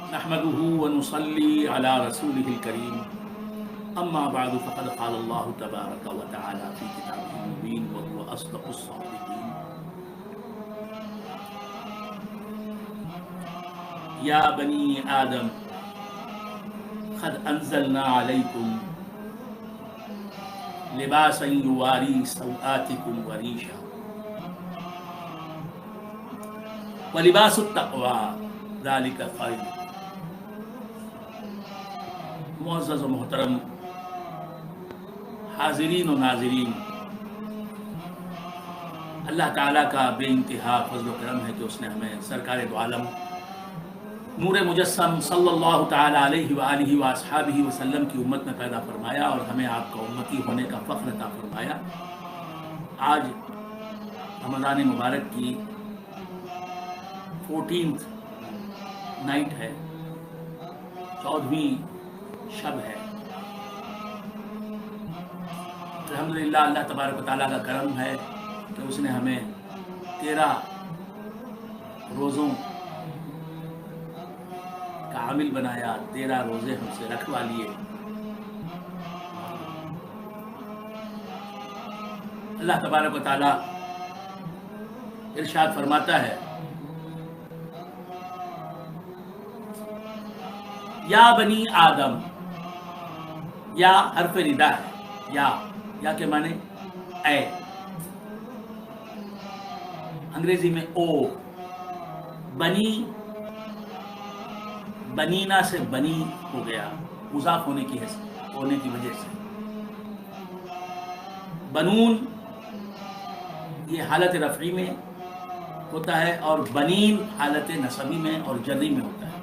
نحمده ونصلي على رسوله الكريم اما بعد فقد قال الله تبارك وتعالى في كتابه المبين وهو اصدق الصادقين يا بني آدم قد انزلنا عليكم لباسا يواري سوآتكم وريشا ولباس التقوى ذلك خیر۔ معزز و محترم حاضرین و ناظرین، اللہ تعالیٰ کا بے انتہا فضل و کرم ہے کہ اس نے ہمیں سرکار دو عالم نور مجسم صلی اللہ تعالیٰ علیہ وآلہ واصحابہ وسلم کی امت میں پیدا فرمایا اور ہمیں آپ کا امتی ہونے کا فخر عطا فرمایا۔ آج رمضان مبارک کی 14th نائٹ ہے، 14ویں شب ہے۔ الحمدللہ اللہ تبارک و تعالیٰ کا کرم ہے کہ اس نے ہمیں 13 روزوں کا عامل بنایا، 13 روزے ہم سے رکھوا لیے۔ اللہ تبارک و تعالیٰ ارشاد فرماتا ہے یا بنی آدم، یا حرف ندا ہے، یا کے معنی اے، انگریزی میں او، بنی بنینا سے بنی ہو گیا، مضاف ہونے کی وجہ سے۔ بنون یہ حالت رفعی میں ہوتا ہے اور بنین حالت نصبی میں اور جری میں ہوتا ہے۔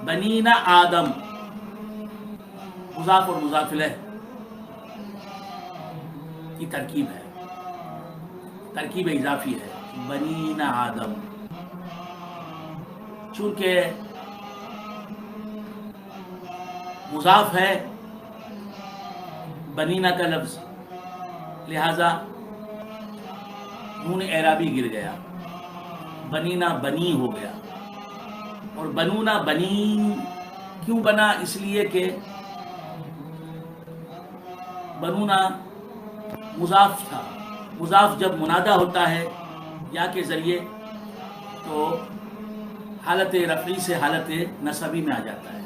بنینا آدم مضاف اور مضاف الیہ کی ترکیب ہے، ترکیب اضافی ہے، بنینا آدم۔ چونکہ مضاف ہے بنینا کا لفظ، لہذا نون اعرابی گر گیا، بنینا بنی ہو گیا۔ اور بنونا بنین کیوں بنا؟ اس لیے کہ بنونا مضاف تھا، مضاف جب منادہ ہوتا ہے یا کے ذریعے تو حالت رفعی سے حالت نصبی میں آ جاتا ہے۔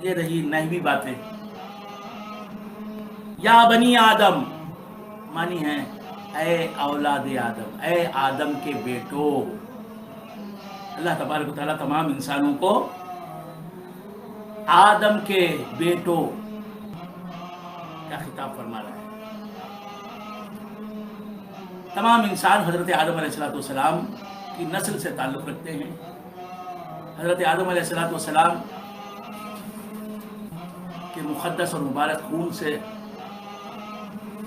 یہ رہی نحوی باتیں۔ یا بنی آدم معنی ہے اے اولاد آدم، اے آدم کے بیٹو۔ اللہ تبارک و تعالیٰ تمام انسانوں کو آدم کے بیٹو کا خطاب فرما رہا ہے۔ تمام انسان حضرت آدم علیہ السلام کی نسل سے تعلق رکھتے ہیں۔ حضرت آدم علیہ السلام کے مقدس اور مبارک خون سے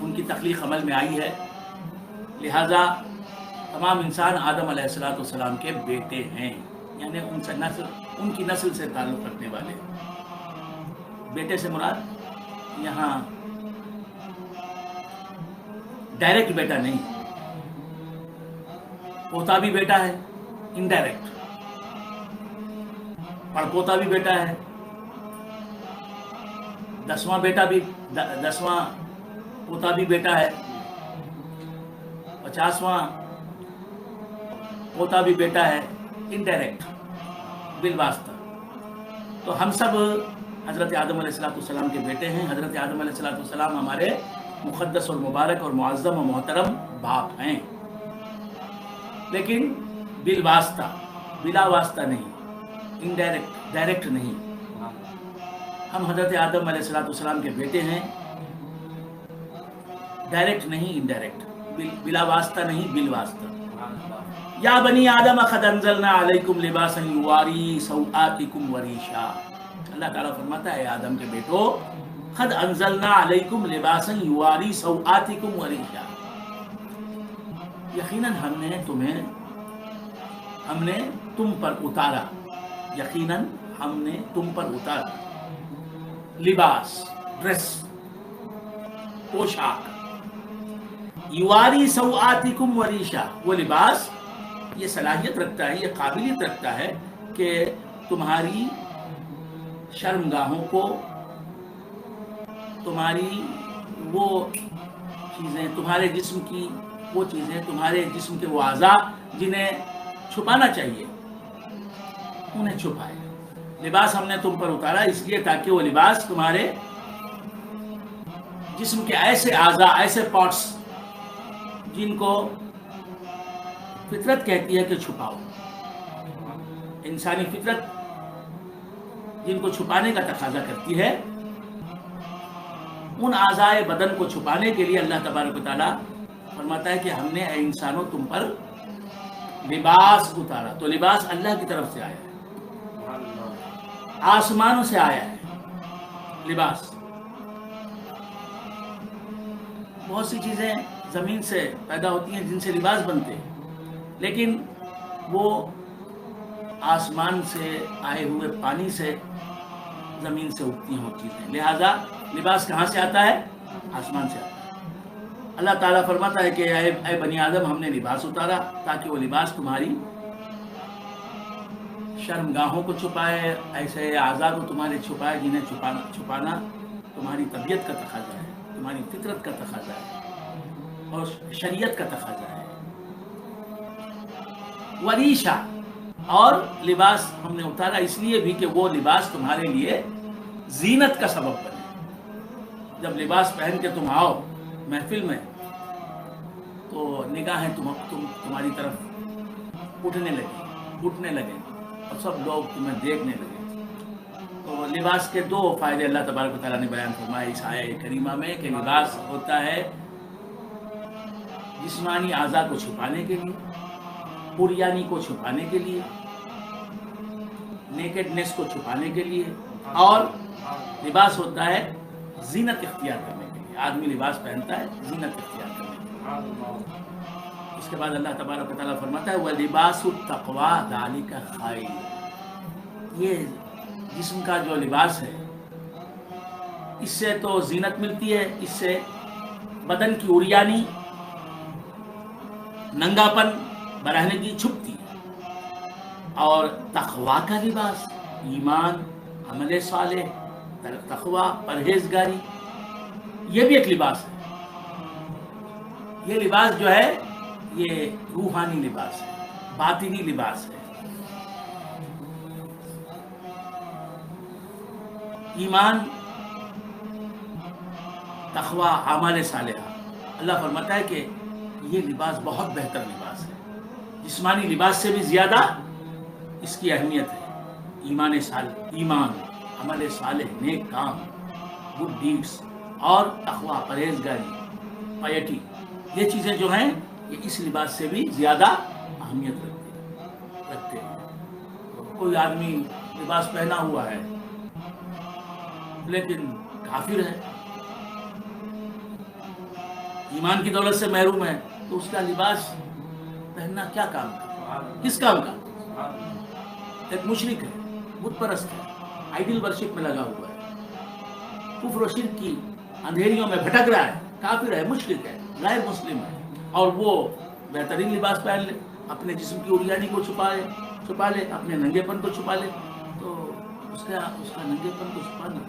ان کی تخلیق عمل میں آئی ہے، لہذا تمام انسان آدم علیہ السلام کے بیٹے ہیں، یعنی ان کی نسل سے تعلق رکھنے والے۔ بیٹے سے مراد یہاں ڈائریکٹ بیٹا نہیں، پوتا بھی بیٹا ہے، انڈائریکٹ، پڑپوتا بھی بیٹا ہے، 10واں پوتا بھی بیٹا ہے، 50واں پوتا بھی بیٹا ہے، انڈائریکٹ، بالواسطہ۔ تو ہم سب حضرت آدم علیہ السلام کے بیٹے ہیں۔ حضرت آدم علیہ السلام ہمارے مقدس اور مبارک اور معظم و محترم باپ ہیں، لیکن بالواسطہ، بلا واسطہ نہیں، انڈائریکٹ، ڈائریکٹ نہیں۔ ہم حضرت آدم علیہ السلام کے بیٹے ہیں، ڈائریکٹ نہیں، انڈائریکٹ، بلا واسطہ نہیں، بالواسطہ۔ یا بنی آدم قد انزلنا علیکم لباسا یواری سوآتکم وریشا۔ اللہ تعالیٰ فرماتا ہے آدم کے بیٹو، قد انزلنا علیکم لباسا یواری سوآتکم وریشا، یقیناً ہم نے تم پر اتارا، یقیناً ہم نے تم پر اتارا لباس، ڈریس، پوشاک، یواری سوآتکم وریشا، وہ لباس یہ صلاحیت رکھتا ہے، یہ قابلیت رکھتا ہے کہ تمہاری شرمگاہوں کو، تمہاری وہ چیزیں، تمہارے جسم کی وہ چیزیں، تمہارے جسم کے وہ اعضاء جنہیں چھپانا چاہیے انہیں چھپائے۔ لباس ہم نے تم پر اتارا اس لیے تاکہ وہ لباس تمہارے جسم کے ایسے اعضاء، ایسے پارٹس جن کو فطرت کہتی ہے کہ چھپاؤ، انسانی فطرت جن کو چھپانے کا تقاضا کرتی ہے، ان اعضاء بدن کو چھپانے کے لیے اللہ تبارک و تعالیٰ فرماتا ہے کہ ہم نے اے انسانوں تم پر لباس اتارا۔ تو لباس اللہ کی طرف سے آیا ہے، آسمانوں سے آیا ہے لباس۔ بہت سی چیزیں زمین سے پیدا ہوتی ہیں جن سے لباس بنتے ہیں، لیکن وہ آسمان سے آئے ہوئے پانی سے، زمین سے اگتی ہیں وہ چیزیں، لہذا لباس کہاں سے آتا ہے؟ آسمان سے آتا ہے۔ اللہ تعالیٰ فرماتا ہے کہ اے بنی آدم ہم نے لباس اتارا تاکہ وہ لباس تمہاری شرمگاہوں کو چھپائے، ایسے اعضاء کو تمہارے چھپائے جنہیں چھپانا تمہاری طبیعت کا تقاضا ہے، تمہاری فطرت کا تقاضا ہے اور شریعت کا تقاضا ہے۔ وریشا، اور لباس ہم نے اتارا اس لیے بھی کہ وہ لباس تمہارے لیے زینت کا سبب بنے۔ جب لباس پہن کے تم آؤ محفل میں تو نگاہیں تمہاری طرف اٹھنے لگے اور سب لوگ تمہیں دیکھنے لگے۔ تو لباس کے دو فائدے اللہ تبارک و تعالیٰ نے بیان فرمائے اس آیہ کریمہ میں کہ لباس ہوتا ہے جسمانی اعضاء کو چھپانے کے لیے، عریانی کو چھپانے کے لیے، نیکڈنس کو چھپانے کے لیے، اور لباس ہوتا ہے زینت اختیار کرنے کے لیے۔ آدمی لباس پہنتا ہے زینت اختیار کرنے کے لیے۔ اس کے بعد اللہ تبارک و تعالیٰ فرماتا ہے وَلِبَاسُ التَّقْوَىٰ ذَلِكَ خَيْرٌ، یہ جسم کا جو لباس ہے اس سے تو زینت ملتی ہے، اس سے بدن کی عریانی، ننگاپن، برہنگی چھپتی ہے۔ اور تقویٰ کا لباس، ایمان، عمل صالح، تقویٰ، پرہیزگاری، یہ بھی ایک لباس ہے۔ یہ لباس جو ہے یہ روحانی لباس ہے، باطنی لباس ہے۔ ایمان، تقویٰ، اعمال صالحہ، اللہ فرماتا ہے کہ یہ لباس بہت بہتر لباس ہے، جسمانی لباس سے بھی زیادہ اس کی اہمیت ہے۔ ایمان، عمل صالح، نیک کام، گڈ ڈیڈس، اور تقویٰ، پرہیزگاری، پیٹی، یہ چیزیں جو ہیں یہ اس لباس سے بھی زیادہ اہمیت رکھتے ہیں۔ کوئی آدمی لباس پہنا ہوا ہے لیکن کافر ہے، ایمان کی دولت سے محروم ہے، تو اس کا لباس پہننا کیا کام کا؟ کس کام کا؟ ایک مشرک ہے، بت پرست ہے، آئیڈل ورشپ میں لگا ہوا ہے، کفر و شرک کی اندھیریوں میں بھٹک رہا ہے، کافر ہے، مشرک ہے، غیر مسلم ہے، اور وہ بہترین لباس پہن لے، اپنے جسم کی عریانی کو چھپا لے، اپنے ننگے پن کو چھپا لے، تو اس کا ننگے پن کو چھپانا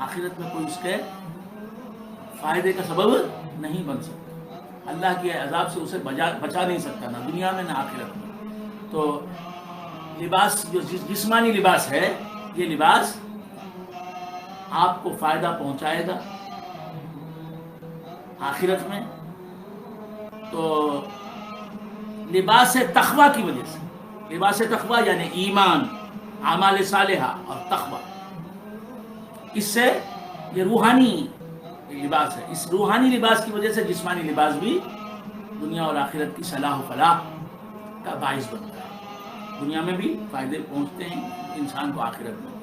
آخرت میں کوئی اس کے فائدے کا سبب نہیں بن سکتا، اللہ کے عذاب سے اسے بچا نہیں سکتا، نہ دنیا میں نہ آخرت میں۔ تو لباس جو جسمانی لباس ہے، یہ لباس آپ کو فائدہ پہنچائے گا آخرت میں۔ تو لباس تقویٰ کی وجہ سے، لباس تقویٰ یعنی ایمان، اعمال صالحہ اور تقویٰ، اس سے یہ روحانی لباس ہے، اس روحانی لباس کی وجہ سے جسمانی لباس بھی دنیا اور آخرت کی صلاح و فلاح کا باعث بنتا ہے، دنیا میں بھی فائدے پہنچتے ہیں انسان کو، آخرت میں۔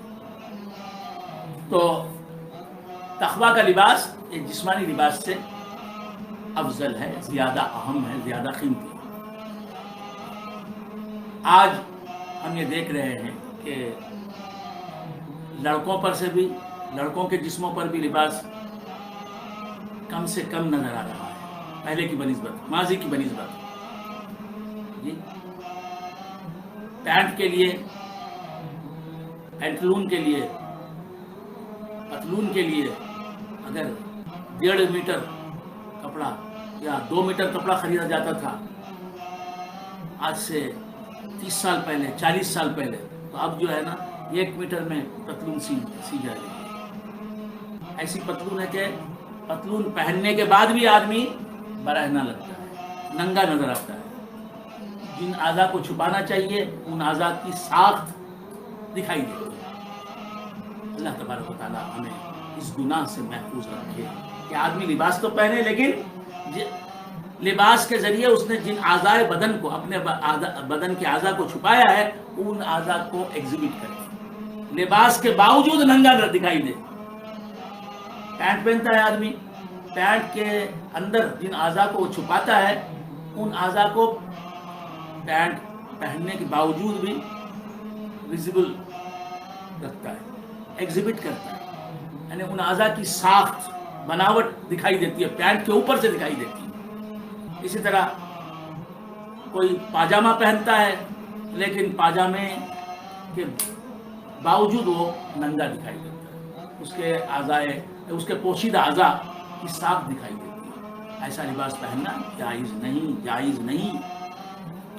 تو تقویٰ کا لباس ایک جسمانی لباس سے افضل ہے، زیادہ اہم ہے، زیادہ قیمتی ہے۔ آج ہم یہ دیکھ رہے ہیں کہ لڑکوں پر سے بھی، لڑکوں کے جسموں پر بھی لباس کم سے کم نظر آ رہا ہے، پہلے کی بنسبت، ماضی کی بنسبت۔ جی پینٹ کے لیے، پینٹلون کے لیے، پتلون کے لیے اگر 1.5 میٹر کپڑا یا 2 میٹر کپڑا خریدا جاتا تھا آج سے 30 سال پہلے، 40 سال پہلے، تو اب جو ہے نا 1 میٹر میں پتلون سی جا رہی ہے۔ ایسی پتلون ہے کہ پتلون پہننے کے بعد بھی آدمی برہنہ لگتا ہے، ننگا نظر آتا ہے۔ جن اعضاء کو چھپانا چاہیے ان اعضاء کی ساخت دکھائی دیتی ہے۔ اللہ تبارک و تعالیٰ ہمیں اس گناہ سے محفوظ رکھے کہ آدمی لباس تو پہنے لیکن لباس کے ذریعے اس نے جن اعضاء بدن کو، اپنے بدن کے اعضاء کو چھپایا ہے، ان اعضاء کو ایگزیبٹ کرے، لباس کے باوجود ننگا نہ دکھائی دے۔ پینٹ پہنتا ہے آدمی، پینٹ کے اندر جن اعضاء کو وہ چھپاتا ہے ان اعضاء کو پینٹ پہننے کے باوجود بھی ویزیبل رکھتا ہے، ایگزیبٹ کرتا ہے، یعنی ان اعضاء کی ساخت، بناوٹ دکھائی دیتی ہے، پینٹ کے اوپر سے دکھائی دیتی ہے۔ اسی طرح کوئی پاجامہ پہنتا ہے لیکن پاجامے کے باوجود وہ ننگا دکھائی دیتا ہے، اس کے پوشیدہ اعضاء کی ساخت دکھائی دیتی ہے۔ ایسا لباس پہننا جائز نہیں، جائز نہیں۔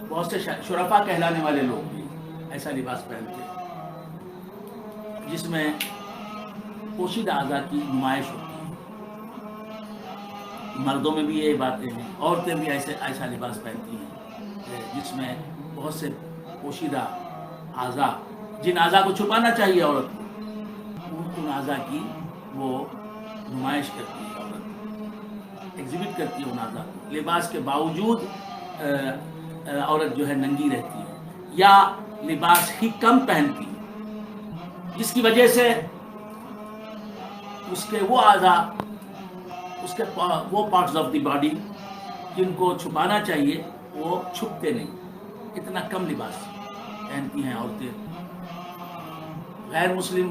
بہت سے شرفا کہلانے والے لوگ بھی ایسا لباس پہنتے ہیں جس میں پوشیدہ اعضاء کی نمائش ہوتی ہے۔ مردوں میں بھی یہ باتیں ہیں، عورتیں بھی ایسا لباس پہنتی ہیں جس میں بہت سے پوشیدہ اعضاء، جن اعضاء کو چھپانا چاہیے عورت کو، ان اعضاء کی وہ نمائش کرتی ہے، عورت ایگزیبٹ کرتی ہے ان اعضاء کو۔ لباس کے باوجود عورت جو ہے ننگی رہتی ہے یا لباس ہی کم پہنتی ہے، جس کی وجہ سے اس کے وہ اعضاء، اس کے وہ پارٹس آف دی باڈی جن کو چھپانا چاہیے وہ چھپتے نہیں، اتنا کم لباس پہنتی ہیں عورتیں۔ غیر مسلم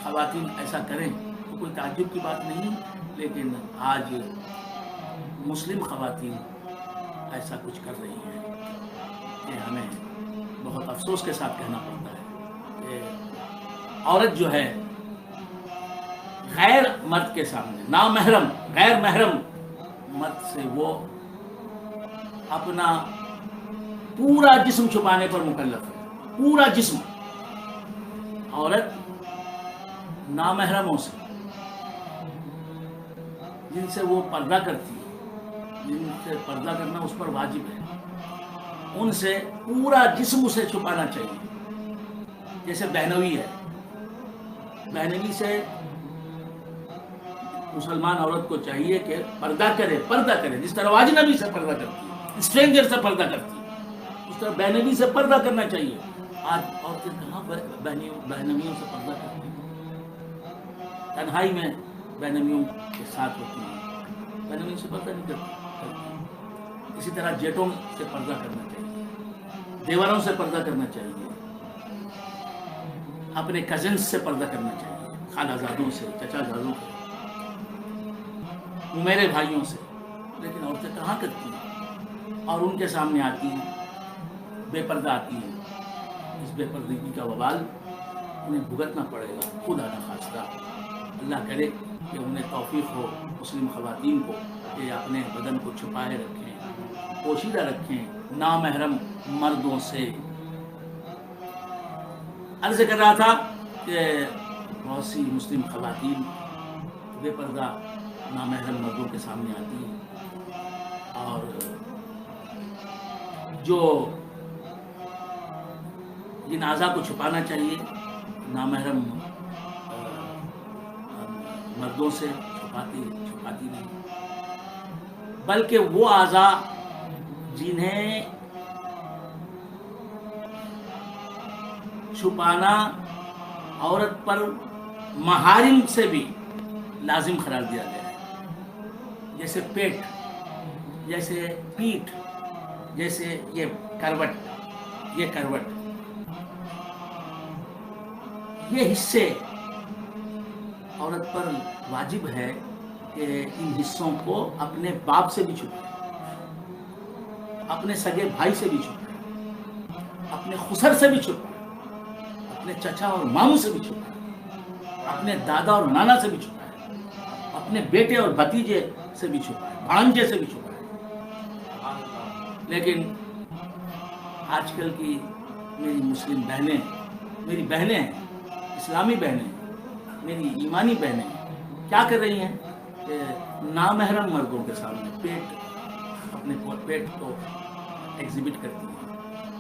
خواتین ایسا کریں تو کوئی تعجب کی بات نہیں، لیکن آج مسلم خواتین ایسا کچھ کر رہی ہیں کہ ہمیں بہت افسوس کے ساتھ کہنا پڑتا ہے کہ عورت جو ہے غیر مرد کے سامنے، نامحرم، غیر محرم مرد سے وہ اپنا پورا جسم چھپانے پر مکلف ہے، پورا جسم۔ عورت نامحرموں سے، جن سے وہ پردہ کرتی ہے، جن سے پردہ کرنا اس پر واجب ہے، ان سے پورا جسم اسے چھپانا چاہیے۔ جیسے بہنوی ہے، بہنوی سے مسلمان عورت کو چاہیے کہ پردہ کرے، جس طرح اجنبی سے پردہ کرتی ہے، اسٹرینجر سے پردہ کرتی ہے، اس طرح بہنوی سے پردہ کرنا چاہیے۔ آج عورتیں کہاں بہنویوں سے پردہ کرتی ہیں، تنہائی میں بہنویوں کے ساتھ ہوتی ہیں، بہنویوں سے پردہ نہیں کرتی۔ اسی طرح جیٹوں سے پردہ کرنا چاہیے، دیوروں سے پردہ کرنا چاہیے، اپنے کزنز سے پردہ کرنا چاہیے، خالہ زادوں سے، چچا زادوں سے، میرے بھائیوں سے۔ لیکن عورتیں کہاں کرتی ہیں اور ان کے سامنے آتی ہیں، بے پردہ آتی ہیں۔ اس بے پردگی کا وبال انہیں بھگتنا پڑے گا، خدا نخواستہ۔ اللہ کرے کہ انہیں توفیق ہو مسلم خواتین کو کہ اپنے بدن کو چھپائے رکھیں، پوشیدہ رکھیں نامحرم مردوں سے۔ عرض کر رہا تھا کہ بہت سی مسلم خواتین بے پردہ نامحرم مردوں کے سامنے آتی ہیں، اور جو جن اعضاء کو چھپانا چاہیے نامحرم مردوں سے چھپاتی نہیں، بلکہ وہ اعضاء جنہیں چھپانا عورت پر محارم سے بھی لازم قرار دیا گیا ہے، جیسے پیٹ، جیسے پیٹھ، جیسے یہ کروٹ، یہ حصے عورت پر واجب ہے کہ ان حصوں کو اپنے باپ سے بھی چھپائے، اپنے سگے بھائی سے بھی چھپائے، اپنے خسر سے بھی چھپا ہے، اپنے چچا اور ماموں سے بھی چھپا ہے، اپنے دادا اور نانا سے بھی چھپا ہے، اپنے بیٹے اور بھتیجے سے بھی چھپا ہے، بھانجے سے بھی چھپا ہے۔ لیکن آج کل کی میری مسلم بہنیں، میری بہنیں ہیں، اسلامی بہنیں، میری ایمانی بہنیں کیا کر رہی ہیں کہ نامحرم مردوں کے سامنے اپنے پیٹ کو ایگزیبٹ کرتی ہیں،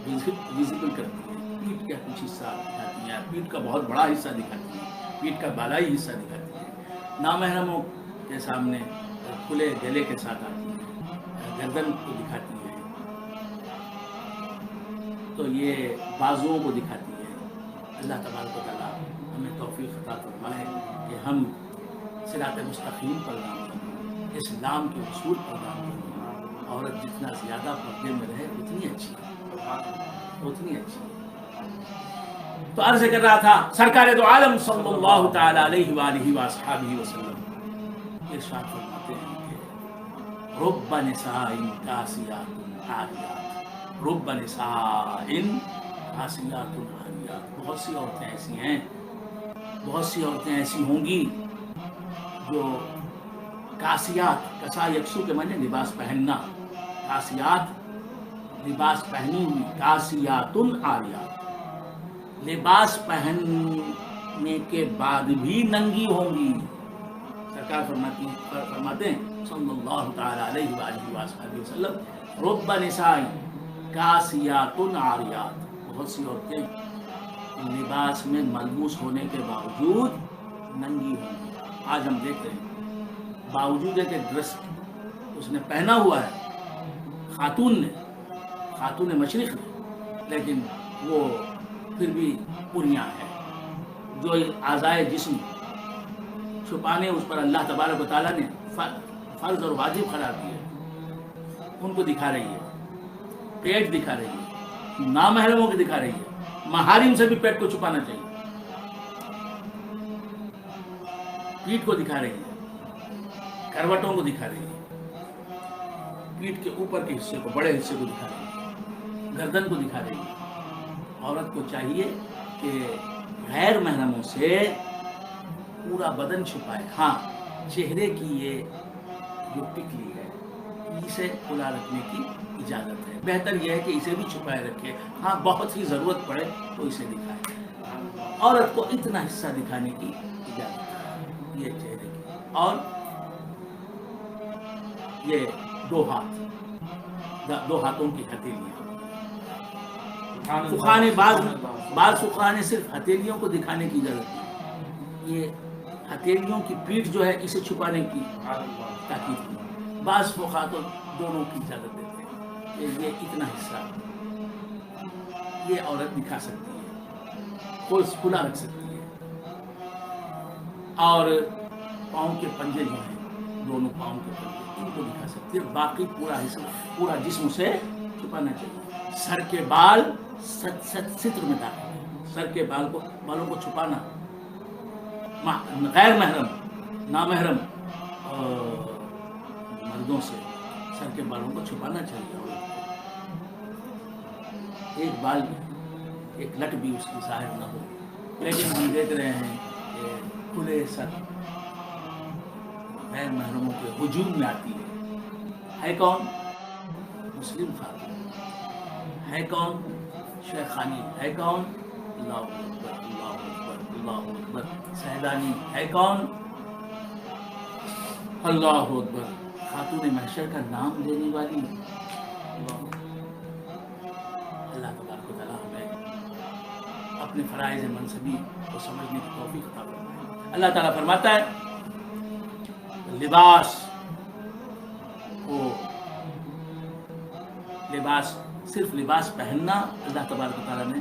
ویزیبل کرتی ہیں، پیٹ کا کچھ حصہ دکھاتی ہیں، پیٹ کا بہت بڑا حصہ دکھاتی ہیں، پیٹ کا بالائی حصہ دکھاتی ہیں، نامحرموں کے سامنے کھلے گلے کے ساتھ آتی ہیں، گردن کو دکھاتی ہیں، تو یہ بازوؤں کو دکھاتی ہے۔ اللہ تبارک و تعالیٰ ہمیں توفیق عطا فرمائے کہ ہم صراط مستقیم پر گام کریں، اسلام کے اصول پر گام کریں۔ عورت جتنا زیادہ پردے میں رہے اتنی اچھی ہے، اتنی اچھی ہے۔ تو عرض کر رہا تھا سرکار دو عالم صلی اللہ تعالی علیہ وآلہ وصحبہ وسلم ارشاد فرماتے ہیں کہ رب نساء کاسیات عاریات، رب نساء کاسیات عاریات، بہت سی عورتیں ایسی ہیں، بہت سی عورتیں ایسی ہوں گی جو کاسیات، کسا یکسو کے معنی لباس پہننا، کاسیات لباس پہنی ہوئی، کاسیات عاریات لباس پہننے کے بعد بھی ننگی ہوں گی۔ سرکار فرماتے ہیں صلی اللہ تعالی علیہ وآلہ وآلہ وسلم رب نساء کاسیات عاریات، بہت سی عورتیں لباس میں ملبوس ہونے کے باوجود ننگی ہوں گی۔ آج ہم دیکھ رہے ہیں باوجود ہے کہ ڈریس اس نے پہنا ہوا ہے، خاتون مشرق نے، لیکن وہ پھر بھی پریاں ہے، جو اعضائے جسم چھپانے اس پر اللہ تبارک و تعالیٰ نے فرض اور واجب قرار دیے، ان کو دکھا رہی ہے، پیٹ دکھا رہی ہے، نامحرموں کو دکھا رہی ہے، محارم سے بھی پیٹ کو چھپانا چاہیے، پیٹ کو دکھا رہی ہے، کروٹوں کو دکھا رہی ہے، پیٹ کے اوپر کے حصے کو، بڑے حصے کو دکھا رہی ہے، گردن کو دکھا رہی ہے۔ عورت کو چاہیے کہ غیر محرموں سے پورا بدن چھپائے، ہاں چہرے کی یہ جو ٹکلی ہے اسے کھلا رکھنے کی اجازت ہے، بہتر یہ ہے کہ اسے بھی چھپائے رکھے، ہاں بہت ہی ضرورت پڑے تو اسے دکھائے۔ عورت کو اتنا حصہ دکھانے کی اجازت ہے، یہ چہرے کی، اور یہ دو ہاتھوں کی ہتھیلیاں، فقہاء بعض فقہاء نے صرف ہتھیلیوں کو دکھانے کی اجازت دی، یہ ہتھیلیوں کی پیٹھ جو ہے اسے چھپانے کی تاکید کی، بعض فقہاء تو دونوں کی اجازت دیتے ہیں کہ یہ اتنا حصہ یہ عورت دکھا سکتی ہے، کھلا رکھ سکتی ہے، اور پاؤں کے پنجے جو ہیں، دونوں پاؤں کے پنجے ان کو دکھا سکتی ہے، باقی پورا جسم اسے چھپانا چاہیے۔ سر کے بال ستر میں داخل ہے، سر کے بالوں کو چھپانا، غیر محرم نامحرم مردوں سے سر کے بالوں کو چھپانا چاہیے، ایک بال بھی، ایک لٹ بھی اس کی ظاہر نہ ہو۔ لیکن ہم دیکھ رہے ہیں کہ کھلے سر غیر محرموں کے ہجوم میں آتی ہے کون؟ مسلم خاتون ہے، کون؟ شیخانی ہے، کون؟ اللہ اکبر اللہ اکبر اللہ اکبر، سہلانی ہے، کون؟ اللہ اکبر، خاتون محشر کا نام لینے والی۔ اللہ تبارک و تعالیٰ ہمیں اپنے فرائض منصبی کو سمجھنے کی توفیق عطا فرمائے۔ اللہ تعالیٰ فرماتا ہے صرف لباس پہننا اللہ تبارک و تعالیٰ نے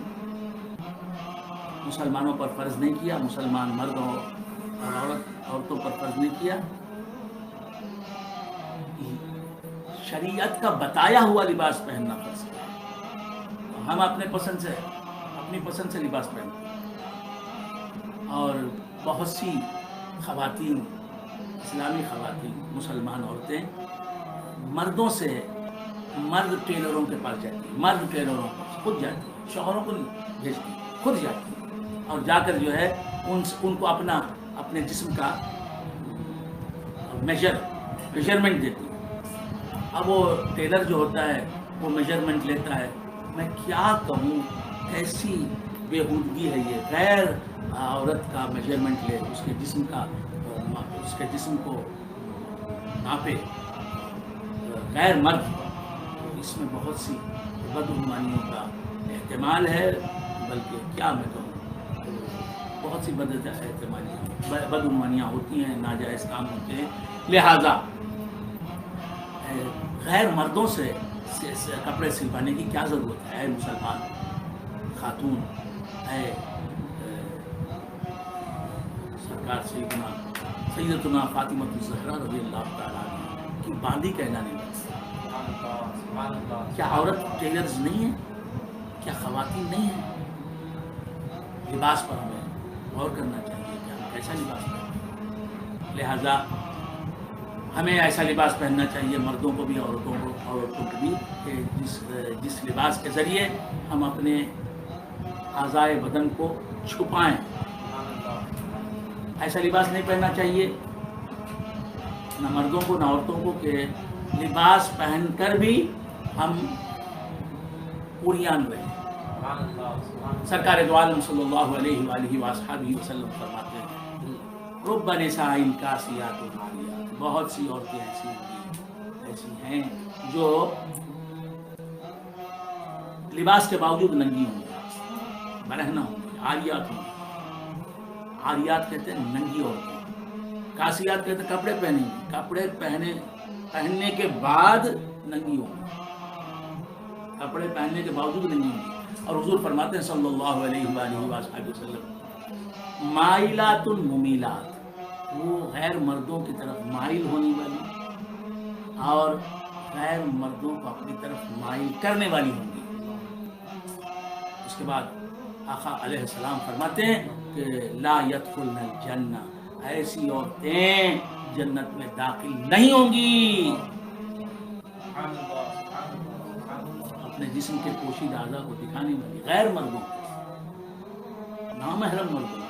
مسلمانوں پر فرض نہیں کیا، مسلمان مرد اور عورتوں پر فرض نہیں کیا، شریعت کا بتایا ہوا لباس پہننا فرض کیا۔ ہم اپنی پسند سے لباس پہنتے ہیں، اور بہت سی خواتین، اسلامی خواتین، مسلمان عورتیں مرد ٹیلروں کے پاس جاتی ہیں، مرد ٹیلروں کے خود جاتی ہے، شوہروں کو نہیں بھیجتی، خود جاتی ہے اور جا کر جو ہے ان کو اپنے جسم کا میجرمنٹ دیتی ہے۔ اب وہ ٹیلر جو ہوتا ہے وہ میجرمنٹ لیتا ہے، میں کیا کہوں کیسی بےہودگی ہے یہ، غیر عورت کا میجرمنٹ لے، اس کے جسم کو ناپے غیر مرد، اس میں بہت سی بدعنوانیوں کا احتمال ہے، بلکہ کیا میں کہوں بہت سی بدعنوانیاں ہوتی ہیں، ناجائز کام ہوتے ہیں۔ لہذا غیر مردوں سے کپڑے سلوانے کی کیا ضرورت ہے؟ اے مسلمان خاتون، اے سرکار سیدتنا فاطمہ الزہرا رضی اللہ تعالیٰ عنہ کی باندی کہنا نہیں لگتا۔ کیا عورت ٹیلرز نہیں ہیں؟ کیا خواتین نہیں ہیں؟ لباس پر ہمیں غور کرنا چاہیے کہ ہم کیسا لباس پہنیں۔ لہذا ہمیں ایسا لباس پہننا چاہیے، مردوں کو بھی عورتوں کو بھی، کہ جس لباس کے ذریعے ہم اپنے اعضائے بدن کو چھپائیں۔ ایسا لباس نہیں پہننا چاہیے نہ مردوں کو نہ عورتوں کو کہ لباس پہن کر بھی ہم عریان رہیں۔ سرکار دو عالم صلی اللہ علیہ وآلہ وآصحابہ وسلم فرماتے ہیں رب نساء کاسیات عاریات، بہت سی عورتیں ایسی ہیں جو لباس کے باوجود ننگی ہوں گی، برہنہ ہوں گی، عاریات ہوں گی۔ عاریات کہتے ہیں ننگی عورتیں، کاسیات کہتے ہیں کپڑے پہنیں گی، کپڑے پہننے کے بعد ننگی ہوں گی، کپڑے پہننے کے باوجود ننگی ہوں گی۔ اور حضور فرماتے ہیں صلی اللہ علیہ وآلہ وسلم مائلات ممیلات، وہ غیر مردوں کی طرف مائل ہونے والی اور غیر مردوں کو اپنی طرف مائل کرنے والی ہوں گی۔ اس کے بعد آقا علیہ السلام فرماتے ہیں کہ لا يدخلن الجنہ، ایسی عورتیں جنت میں داخل نہیں ہوں گی۔ اپنے جسم کے پوشیدہ اعضاء کو دکھانے والی غیر مردوں، نامحرم مردوں،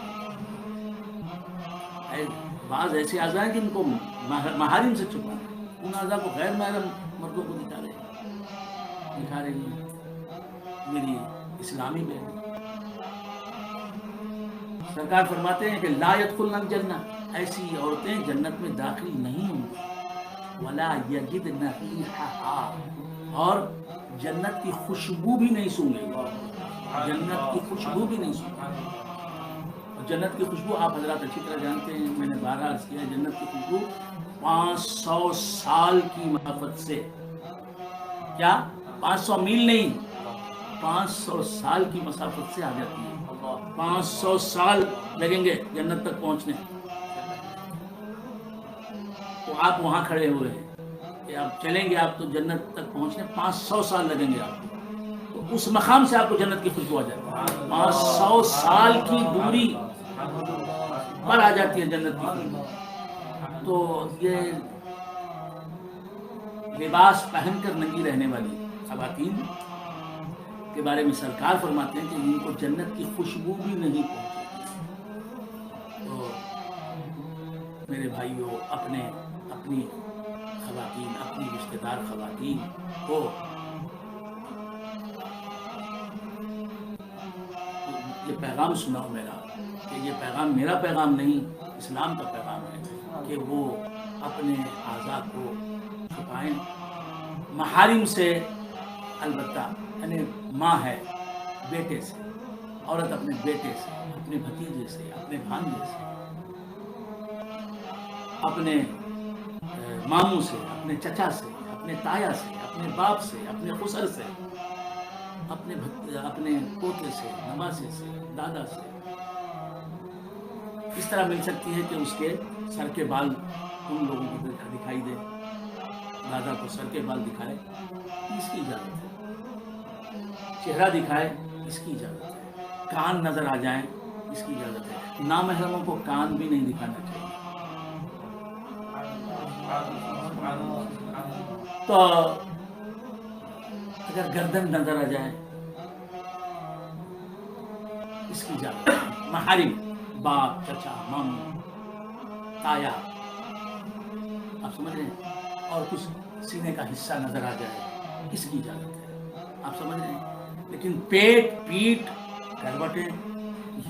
بعض ایسے اعضاء ہیں جن کو محارم سے چھپا ہے، ان اعضاء کو غیر محرم مردوں کو دکھا رہے ہیں۔ میری اسلامی بہن سرکار فرماتے ہیں کہ لا يدخلن الجنہ، ایسی عورتیں جنت میں داخل نہیں ہوں گی، ولا یجدن ریحھا، اور جنت کی خوشبو بھی نہیں سونگیں گی، جنت کی خوشبو بھی نہیں سونگیں گی۔ اور جنت کی خوشبو آپ حضرات اچھی طرح جانتے ہیں، میں نے بارہا عرض کیا ہے، جنت کی خوشبو 500 سال کی مسافت سے، کیا 500 میل نہیں، 500 سال کی مسافت سے آ جاتی ہے۔ 500 سال لگیں گے جنت تک پہنچنے، تو آپ وہاں کھڑے ہوئے ہیں کہ آپ چلیں گے، آپ تو جنت تک پہنچنے 500 سال لگیں گے آپ، تو اس مقام سے آپ کو جنت کی خوشبو آ جاتی ہے۔ 500 سال کی دوری پر آ جاتی ہے جنت کی خوشبو۔ تو یہ لباس پہن کر ننگی رہنے والی خواتین کے بارے میں سرکار فرماتے ہیں کہ ان کو جنت کی خوشبو بھی نہیں پہنچے گی۔ تو میرے بھائیوں، اپنی خواتین، اپنی رشتہ دار خواتین کو یہ پیغام سناؤ میرا، کہ یہ پیغام میرا پیغام نہیں، اسلام کا پیغام ہے کہ وہ اپنے اعضاء کو چھپائیں، محارم سے، البتہ یعنی ماں ہے بیٹے سے، عورت اپنے بیٹے سے، اپنے بھتیجے سے، اپنے بھانجے سے، اپنے ماموں سے، اپنے چچا سے، اپنے تایا سے، اپنے باپ سے، اپنے خسر سے، اپنے پوتے سے، نواسے سے، دادا سے اس طرح مل سکتی ہے کہ اس کے سر کے بال ان لوگوں کو دکھائی دے، دادا کو سر کے بال دکھائے، اس کی اجازت ہے، چہرہ دکھائے، اس کی اجازت ہے، کان نظر آ جائیں، اس کی اجازت ہے۔ نامحرموں کو کان بھی نہیں دکھانا چاہیے۔ تو اگر گردن نظر آ جائے اس کی اجازت ہے. محارم باپ چچا ماموں تایا آپ سمجھ رہے ہیں اور کچھ سینے کا حصہ نظر آ جائے اس کی اجازت ہے آپ سمجھ رہے ہیں. لیکن پیٹ پیٹ کروٹیں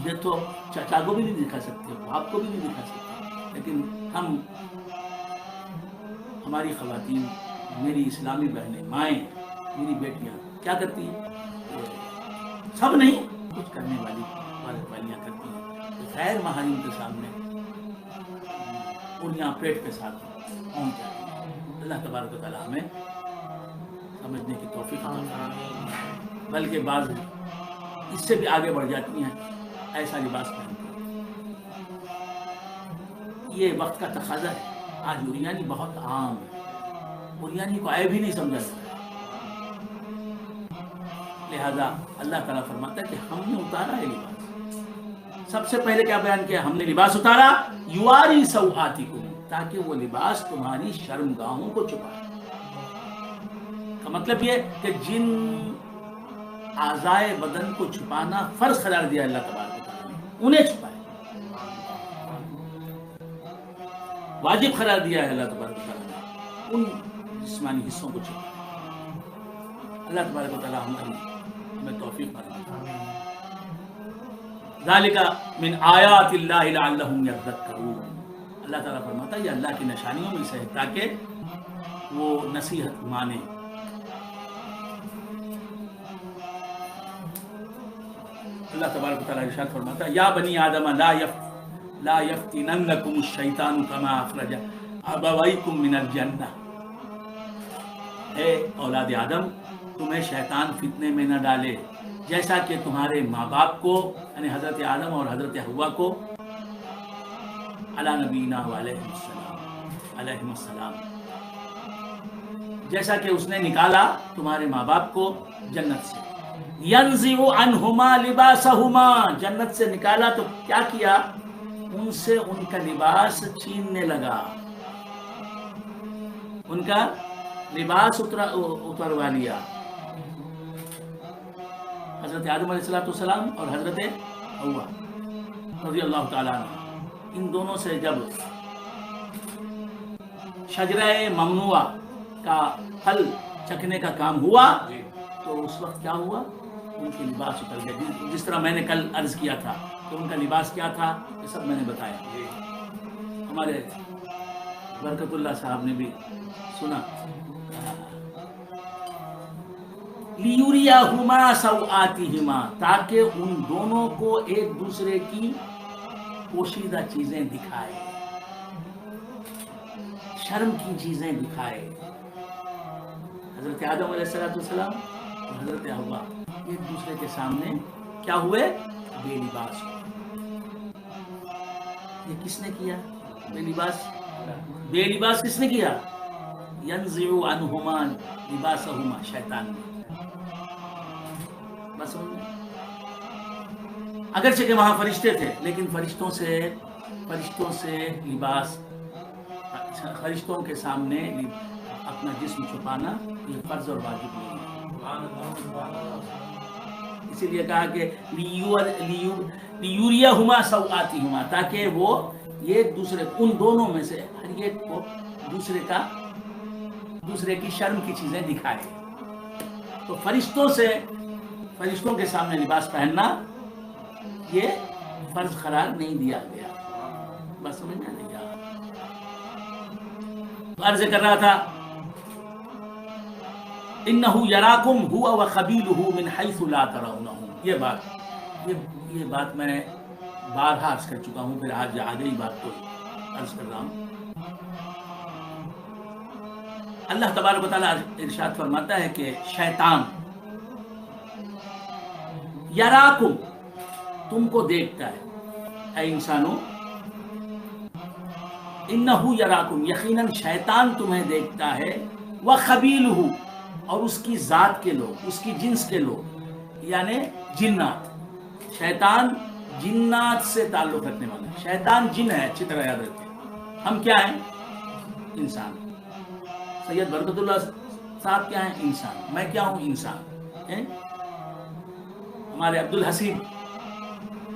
یہ تو چچا کو بھی نہیں دکھا سکتے باپ کو بھی نہیں دکھا سکتے. لیکن ہماری خواتین میری اسلامی بہنیں مائیں میری بیٹیاں کیا کرتی ہیں سب نہیں کچھ کرنے والیاں کرتی ہیں غیر محارم کے سامنے انیاں پیٹ کے ساتھ پہنچ جاتی ہیں. اللہ تبارک و تعالیٰ ہمیں سمجھنے کی توفیق عطا فرمائے. بلکہ بعض اس سے بھی آگے بڑھ جاتی ہیں ایسا لباس پہن کر. یہ وقت کا تقاضا ہے. آج اوریانی بہت عام ہے. اوریانی کو عیب ہی نہیں سمجھا جاتا. لہذا اللہ تعالیٰ فرماتا ہے کہ ہم نے اتارا ہے لباس. سب سے پہلے کیا بیان کیا ہم نے لباس اتارا یواری سوآتکم تاکہ وہ لباس تمہاری شرمگاہوں کو چھپائے. کا مطلب یہ کہ جن اعضائے بدن کو چھپانا فرض قرار دیا اللہ تبارک و تعالیٰ نے انہیں چھپائے. واجب قرار دیا ہے اللہ تبارک و تعالیٰ نے ان جسمانی حصوں کو چھپائے. اللہ تبارک و تعالیٰ ہمیں توفیق فرمائے. ذالک من آیات اللہ لعلہم یذکرون. اللہ تعالیٰ فرماتا ہے یہ اللہ کی نشانیوں میں سے ہے تاکہ وہ نصیحت مانے. اللہ تبارک و تعالیٰ ارشاد فرماتا ہے یا بنی آدم لا یفتننکم الشیطان کما اخرج ابویکم من الجنہ. اے اولاد آدم تمہیں شیطان فتنے میں نہ ڈالے جیسا کہ تمہارے ماں باپ کو یعنی حضرت آدم اور حضرت حوا کو علی نبینا علیہ السلام جیسا کہ اس نے نکالا تمہارے ماں باپ کو جنت سے. ینزع عنہما لباسہما جنت سے نکالا تو کیا کیا ان سے ان کا لباس چھیننے لگا. ان کا لباس اتروا لیا. حضرت آدم علیہ السلام اور حضرت حوا رضی اللہ تعالیٰ عنہ ان دونوں سے جب شجرہ ممنوعہ کا پھل چکھنے کا کام ہوا تو اس وقت کیا ہوا ان کے لباس اتر گئے. جس طرح میں نے کل عرض کیا تھا کہ ان کا لباس کیا تھا یہ سب میں نے بتایا. ہمارے برکت اللہ صاحب نے بھی سنا لیوریہما سوآتہما تاکہ ان دونوں کو ایک دوسرے کی پوشیدہ چیزیں دکھائے شرم کی چیزیں دکھائے. حضرت آدم علیہ السلام اور حضرت حوا ایک دوسرے کے سامنے کیا ہوئے بے لباس ہوئے. یہ کس نے کیا بے لباس کس نے کیا ینزع عنہما لباسہما شیطان نے. بس اگرچہ کہ وہاں فرشتے تھے لیکن فرشتوں سے لباس فرشتوں کے سامنے اپنا جسم چھپانا یہ فرض اور واجب نہیں ہے. اسی لیے کہا کہ لیوریہما سوآتہما تاکہ وہ ایک دوسرے ان دونوں میں سے ہر ایک کو دوسرے کی شرم کی چیزیں دکھائے. تو فرشتوں کے سامنے لباس پہننا یہ فرض قرار نہیں دیا گیا. بس سمجھ میں نہیں آیا. عرض کر رہا تھا انہ یراکم هو وقبیلہ من حیث لا ترونہم. یہ بات میں بارہا عرض کر چکا ہوں پھر آج آگے بات کو عرض کر رہا ہوں. اللہ تبارک و تعالیٰ ارشاد فرماتا ہے کہ شیطان یراکم تم کو دیکھتا ہے اے انسانوں. انہ یراکم یقیناً شیطان تمہیں دیکھتا ہے وقبیلہ اور اس کی ذات کے لوگ اس کی جنس کے لوگ یعنی جنات. شیطان جنات سے تعلق رکھنے والا ہے. شیطان جن ہے اچھی طرح یاد رکھیں. ہم کیا ہیں انسان. سید برکت اللہ صاحب کیا ہیں انسان. میں کیا ہوں انسان. ہمارے عبد الحسین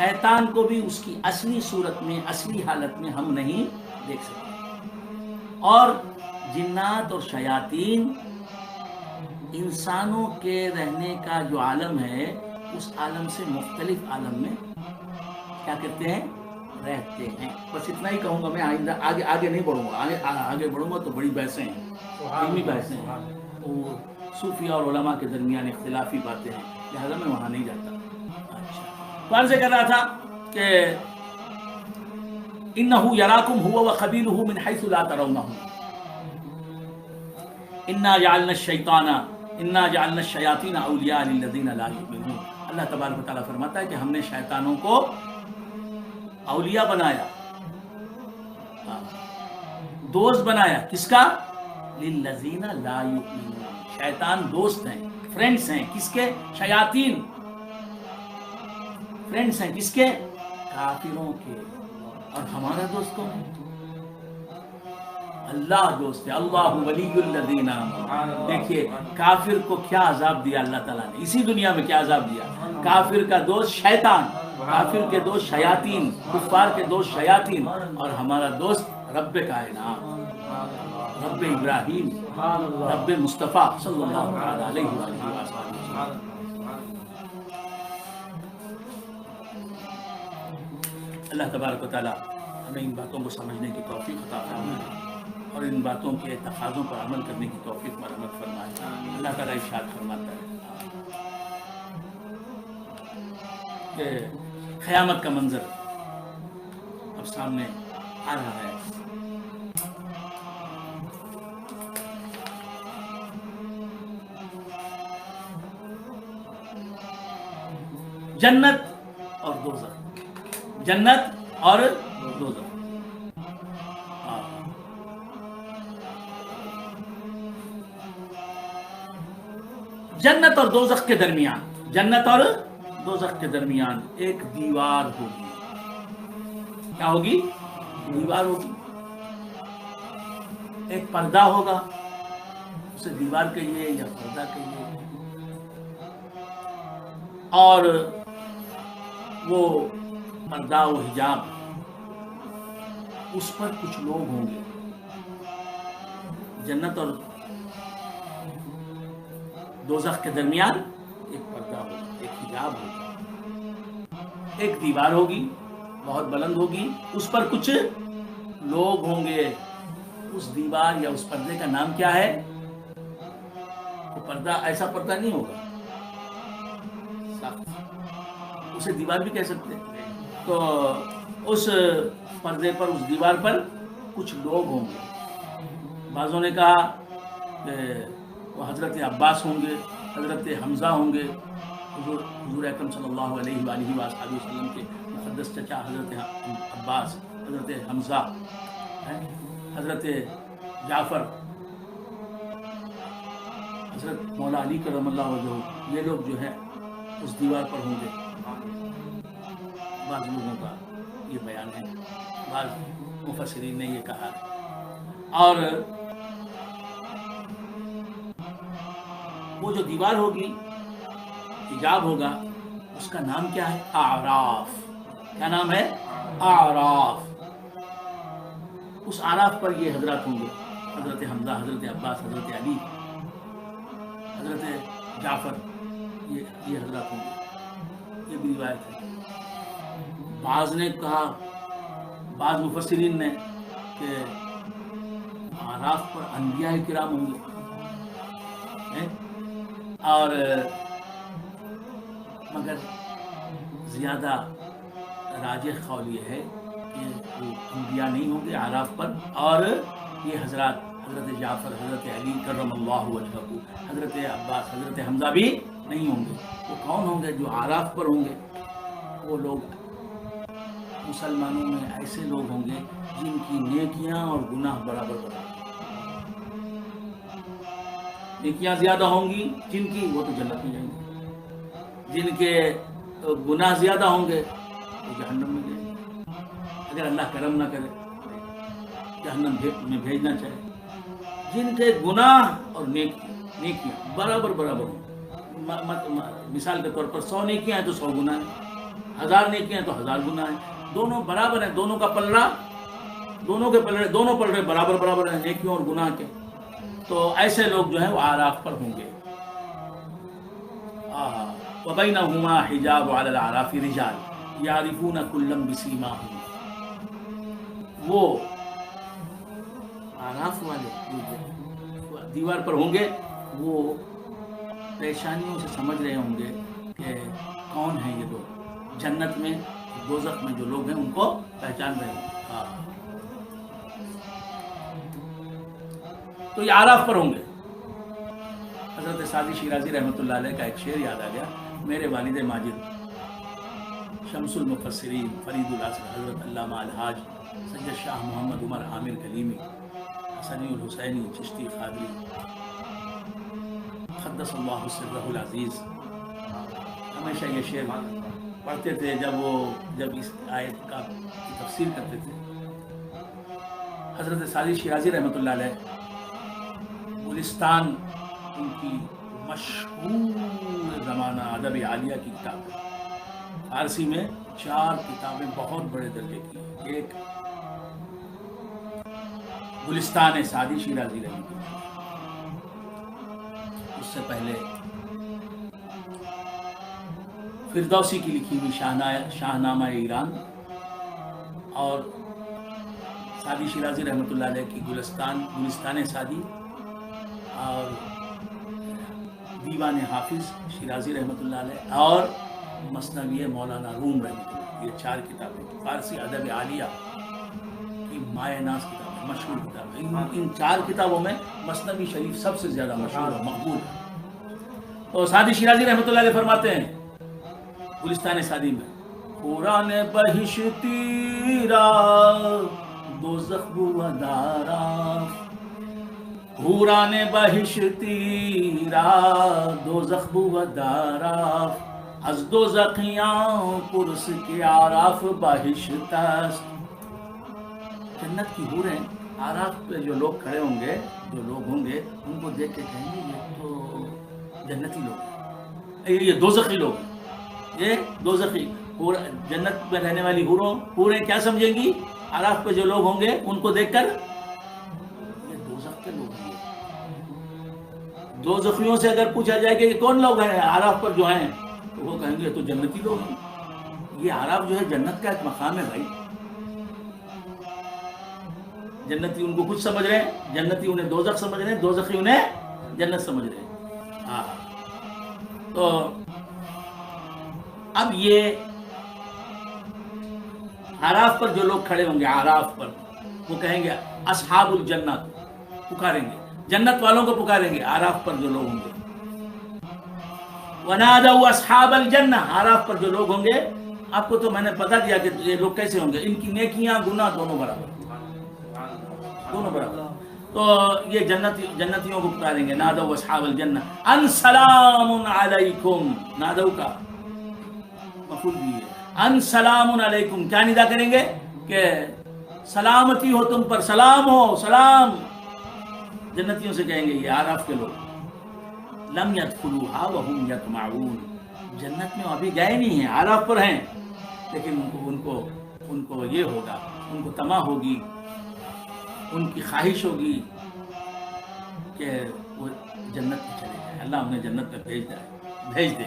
شیطان کو بھی اس کی اصلی صورت میں، اصلی حالت میں ہم نہیں دیکھ سکتے. اور جنات اور شیاطین انسانوں کے رہنے کا جو عالم ہے اس عالم سے مختلف عالم میں کیا کرتے ہیں؟ رہتے ہیں. بس اتنا ہی کہوں گا میں، آئندہ آگے نہیں بڑھوں گا. آگے بڑھوں گا تو بڑی بحثیں ہیں، علمی بحثیں ہیں، وہ صوفیہ اور علماء کے درمیان اختلافی باتیں ہیں، لہذا میں وہاں نہیں جاتا. اچھا، تو عرض کر رہا تھا کہ انه یراکم هو وقبیلہ من حیث لا ترونہم انا جعلنا الشیاطین اولیاء للذین لا یؤمنون. اللہ تبارک و تعالیٰ فرماتا ہے کہ ہم نے شیطانوں کو اولیاء بنایا، دوست بنایا. کس کا؟ للذین لا یؤمنون. شیطان دوست ہیں، فرینڈز ہیں. کس کے؟ شیاطین فرینڈز ہیں. کس کے؟ کافروں کے. اور ہمارا دوست کون ہے؟ اللہ دوست ہے. اللہ ولی الذین آمنوا. دیکھیے کافر کو کیا عذاب دیا اللہ تعالیٰ نے اسی دنیا میں. کیا عذاب دیا؟ کافر کا دوست شیطان، کافر کے دوست شیاطین، کفار کے دوست شیاطین، اور ہمارا دوست رب کائنات، رب ابراہیم، رب مصطفیٰ صلی اللہ علیہ وسلم. اللہ تبارک و تعالیٰ ہمیں ان باتوں کو سمجھنے کی توفیق عطا فرمائے اور ان باتوں کے تقاضوں پر عمل کرنے کی توفیق مرحمت فرمائے. اللہ تعالیٰ ارشاد فرماتا ہے کہ قیامت کا منظر اب سامنے آ رہا ہے. جنت اور دوزخ، جنت اور دوزخ. جنت اور دوزخ کے درمیان، جنت اور دوزخ کے درمیان ایک دیوار ہوگی. کیا ہوگی؟ دیوار ہوگی. ایک پردہ ہوگا، اسے دیوار کہیے یا پردہ کہیے. اور وہ پردہ و حجاب، اس پر کچھ لوگ ہوں گے. جنت اور دوزخ کے درمیان ایک پردہ ہوگا، ایک حجاب ہوگا، ایک دیوار ہوگی بہت بلند ہوگی. اس پر کچھ لوگ ہوں گے. اس دیوار یا اس پردے کا نام کیا ہے؟ وہ پردہ ایسا پردہ نہیں ہوگا، اسے دیوار بھی کہہ سکتے ہیں. تو اس پردے پر، اس دیوار پر کچھ لوگ ہوں گے. بعضوں نے کہا کہ وہ حضرت عباس ہوں گے، حضرت حمزہ ہوں گے، حضور اکرم صلی اللہ علیہ وآلہ وسلم کے مقدس چچا حضرت عباس، حضرت حمزہ، حضرت جعفر، حضرت مولا علی کرم اللہ وجہہ. یہ لوگ جو ہے اس دیوار پر ہوں گے. بعض لوگوں کا یہ بیان ہے، بعض مفسرین نے یہ کہا. اور وہ جو دیوار ہوگی، حجاب ہوگا، اس کا نام کیا ہے؟ اعراف. کیا نام ہے؟ اعراف. اس اعراف پر یہ حضرات ہوں گے، حضرت حمزہ، حضرت عباس، حضرت علی، حضرت جعفر، یہ حضرات ہوں گے. یہ بھی روایت ہے. بعض نے کہا، بعض مفسرین نے، کہ اعراف پر انبیاء کرام ہوں گے. اور مگر زیادہ راجح قول یہ ہے کہ وہ انبیاء نہیں ہوں گے اعراف پر. اور یہ حضرات، حضرت جعفر، حضرت علی کرم اللہ وجہہ، حضرت عباس، حضرت حمزہ بھی نہیں ہوں گے. وہ کون ہوں گے جو اعراف پر ہوں گے؟ وہ لوگ مسلمانوں میں ایسے لوگ ہوں گے جن کی نیکیاں اور گناہ برابر برابر. نیکیاں زیادہ ہوں گی جن کی، وہ تو جنت میں جائیں گے. جن کے گناہ زیادہ ہوں گے وہ جہنم میں جائیں گے، اگر اللہ کرم نہ کرے، جہنم میں بھیجنا چاہے. جن کے گناہ اور نیکیاں برابر برابر ہوں. مثال کے طور پر 100 نیکیاں ہیں تو 100 گناہ ہیں. 1000 نیکیاں تو 1000 گناہ ہیں، دونوں برابر ہیں، دونوں کا پلڑا، دونوں کے پلڑے، دونوں پلڑے برابر برابر ہیں نیکیوں اور گناہ کے. تو ایسے لوگ جو ہیں وہ اعراف پر ہوں گے. وَبَيْنَهُمَا حِجَابٌ عَلَى الْأَعْرَافِ رِجَالٌ يَعْرِفُونَ كُلًّا بِسِيمَاهُمْ. وہ اعراف والے دیوار پر ہوں گے، وہ پیشانیوں سے سمجھ رہے ہوں گے کہ کون ہیں یہ لوگ. جنت میں، دوزخ میں جو لوگ ہیں ان کو پہچان رہے ہوں گے. تو یہ اعراف پر ہوں گے. حضرت سعدی شیرازی رحمۃ اللہ علیہ کا ایک شعر یاد آ گیا. میرے والد ماجد شمس المفسرین فرید العصر حضرت علامہ الحاج سید شاہ محمد عمر عامر کلیمی حسنی الحسینی چشتی قادری قدس اللہ سرہ العزیز ہمیشہ یہ شعر پڑھتے تھے جب اس آیت کا تفسیر کرتے تھے. حضرت سعدی شیرازی رحمۃ اللہ علیہ گلستان ان کی مشہور زمانہ ادب عالیہ کی کتاب ہے. فارسی میں 4 کتابیں بہت بڑے درجے کی ہیں. ایک گلستان سعدی شیرازی رحمۃ اللہ، اس سے پہلے فردوسی کی لکھی ہوئی شاہنامہ ایران، اور سعدی شیرازی رحمۃ اللہ علیہ کی گلستان سعدی، اور دیوان حافظ شیرازی رحمۃ اللہ علیہ، اور مثنوی مولانا روم رحمۃ اللہ. یہ 4 کتابیں فارسی ادب عالیہ کی مایہ ناز کتابیں، مشہور کتابیں. ان 4 کتابوں میں مثنوی شریف سب سے زیادہ مشہور اور مقبول ہے. تو سعدی شیرازی رحمۃ اللہ علیہ فرماتے ہیں گلستان سعدی میں، قرآن بہشتی را دوزخ بودارا، قرآن بہشتی را دوزخ بودارا، از دوزخیاں پرس کے اعراف بہشت است. جنت کی حوریں اعراف پہ جو لوگ کھڑے ہوں گے، جو لوگ ہوں گے، ان کو دیکھ کے کہیں گے یہ تو جنتی لوگ ہیں، یہ دوزخی لوگ ہیں، یہ دوزخی. جنت میں رہنے والی حوریں کیا سمجھیں گی؟ اعراف پہ جو لوگ ہوں گے ان کو دیکھ کر یہ دوزخ کے لوگ ہیں. دوزخیوں سے اگر پوچھا جائے کہ یہ کون لوگ ہیں اعراف پر جو ہیں، تو وہ کہیں گے تو جنتی لوگ ہیں. یہ اعراف جو ہے جنت کا ایک مقام ہے بھائی. جنتی ان کو کچھ سمجھ رہے ہیں، جنتی انہیں دوزخ سمجھ رہے ہیں، دوزخی انہیں جنت سمجھ رہے ہیں. تو اب یہ اعراف پر جو لوگ کھڑے ہوں گے، اعراف پر وہ کہیں گے اصحاب الجنت، پکاریں گے جنت والوں کو، پکاریں گے اعراف پر جو لوگ ہوں گے. ونادوا اصحاب الجنہ، اعراف پر جو لوگ ہوں گے. آپ کو تو میں نے بتا دیا کہ یہ لوگ کیسے ہوں گے. ان کی نیکیاں گناہ دونوں برابر، دونوں برابر. تو یہ جنتیوں کو پکاریں گے، نادوا اصحاب الجنہ ان سلام علیکم. نادو کا مفعول بھی ہے، ان سلام علیکم. کیا ندا کریں گے؟ کہ سلامتی ہو تم پر، سلام ہو، سلام. جنتیوں سے کہیں گے یہ اعراف کے لوگ. لم يدخلوها وهم يطمعون، جنت میں ابھی گئے نہیں ہیں، اعراف پر ہیں، لیکن ان کو یہ ہوگا، ان کو طمع ہوگی، ان کی خواہش ہوگی کہ وہ جنت میں چلے جائیں، اللہ انہیں جنت میں بھیج دے.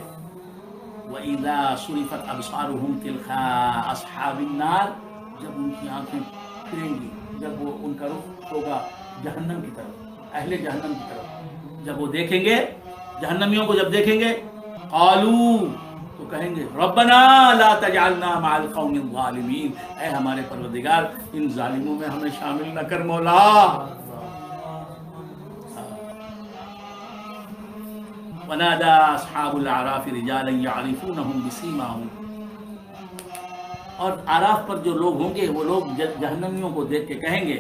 وَإِذَا صُرِفَتْ أَبْصَارُهُمْ تِلْقَاءَ أَصْحَابِ النَّارِ، جب ان کی آنکھیں پھریں گی، جب وہ ان کا رخ ہوگا جہنم کی طرف، اہل جہنم کی طرف، جب وہ دیکھیں گے جہنمیوں کو، جب دیکھیں گے قالوا، تو کہیں گے ربنا لا تجعلنا مع القوم الظالمین، اے ہمارے پروردگار ان ظالموں میں ہمیں شامل نہ کر مولا. ونادى اصحاب الاعراف رجالا يعرفونهم بسيماهم، اور اعراف پر جو لوگ ہوں گے وہ لوگ جہنمیوں کو دیکھ کے کہیں گے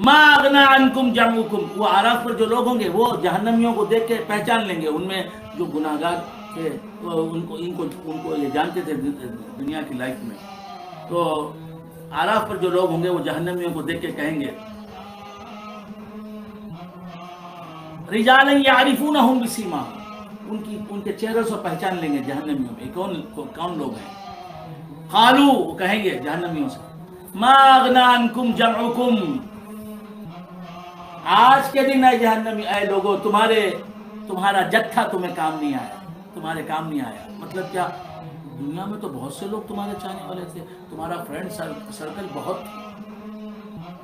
ما اغنى عنكم جمعكم. وہ اعراف پر جو لوگ ہوں گے وہ جہنمیوں کو دیکھ کے پہچان لیں گے. ان میں جو گناہگار تھے ان کو یہ جانتے تھے دنیا کی لائف میں. تو اعراف پر جو لوگ ہوں گے وہ جہنمیوں کو دیکھ کے کہیں گے رجالا يعرفونهم بسيماهم، ان کے چہروں سے پہچان لیں گے جہنمیوں میں کون لوگ ہیں. قالو وہ کہیں گے جہنمیوں سے ما اغنا عنکم جمعکم، آج کے دن اے جہنمی اے لوگوں تمہارا جتھا تمہیں کام نہیں آیا، تمہارے کام نہیں آیا۔ مطلب کیا؟ دنیا میں تو بہت سے لوگ تمہارے چاہنے والے تھے، تمہارا فرینڈ سرکل بہت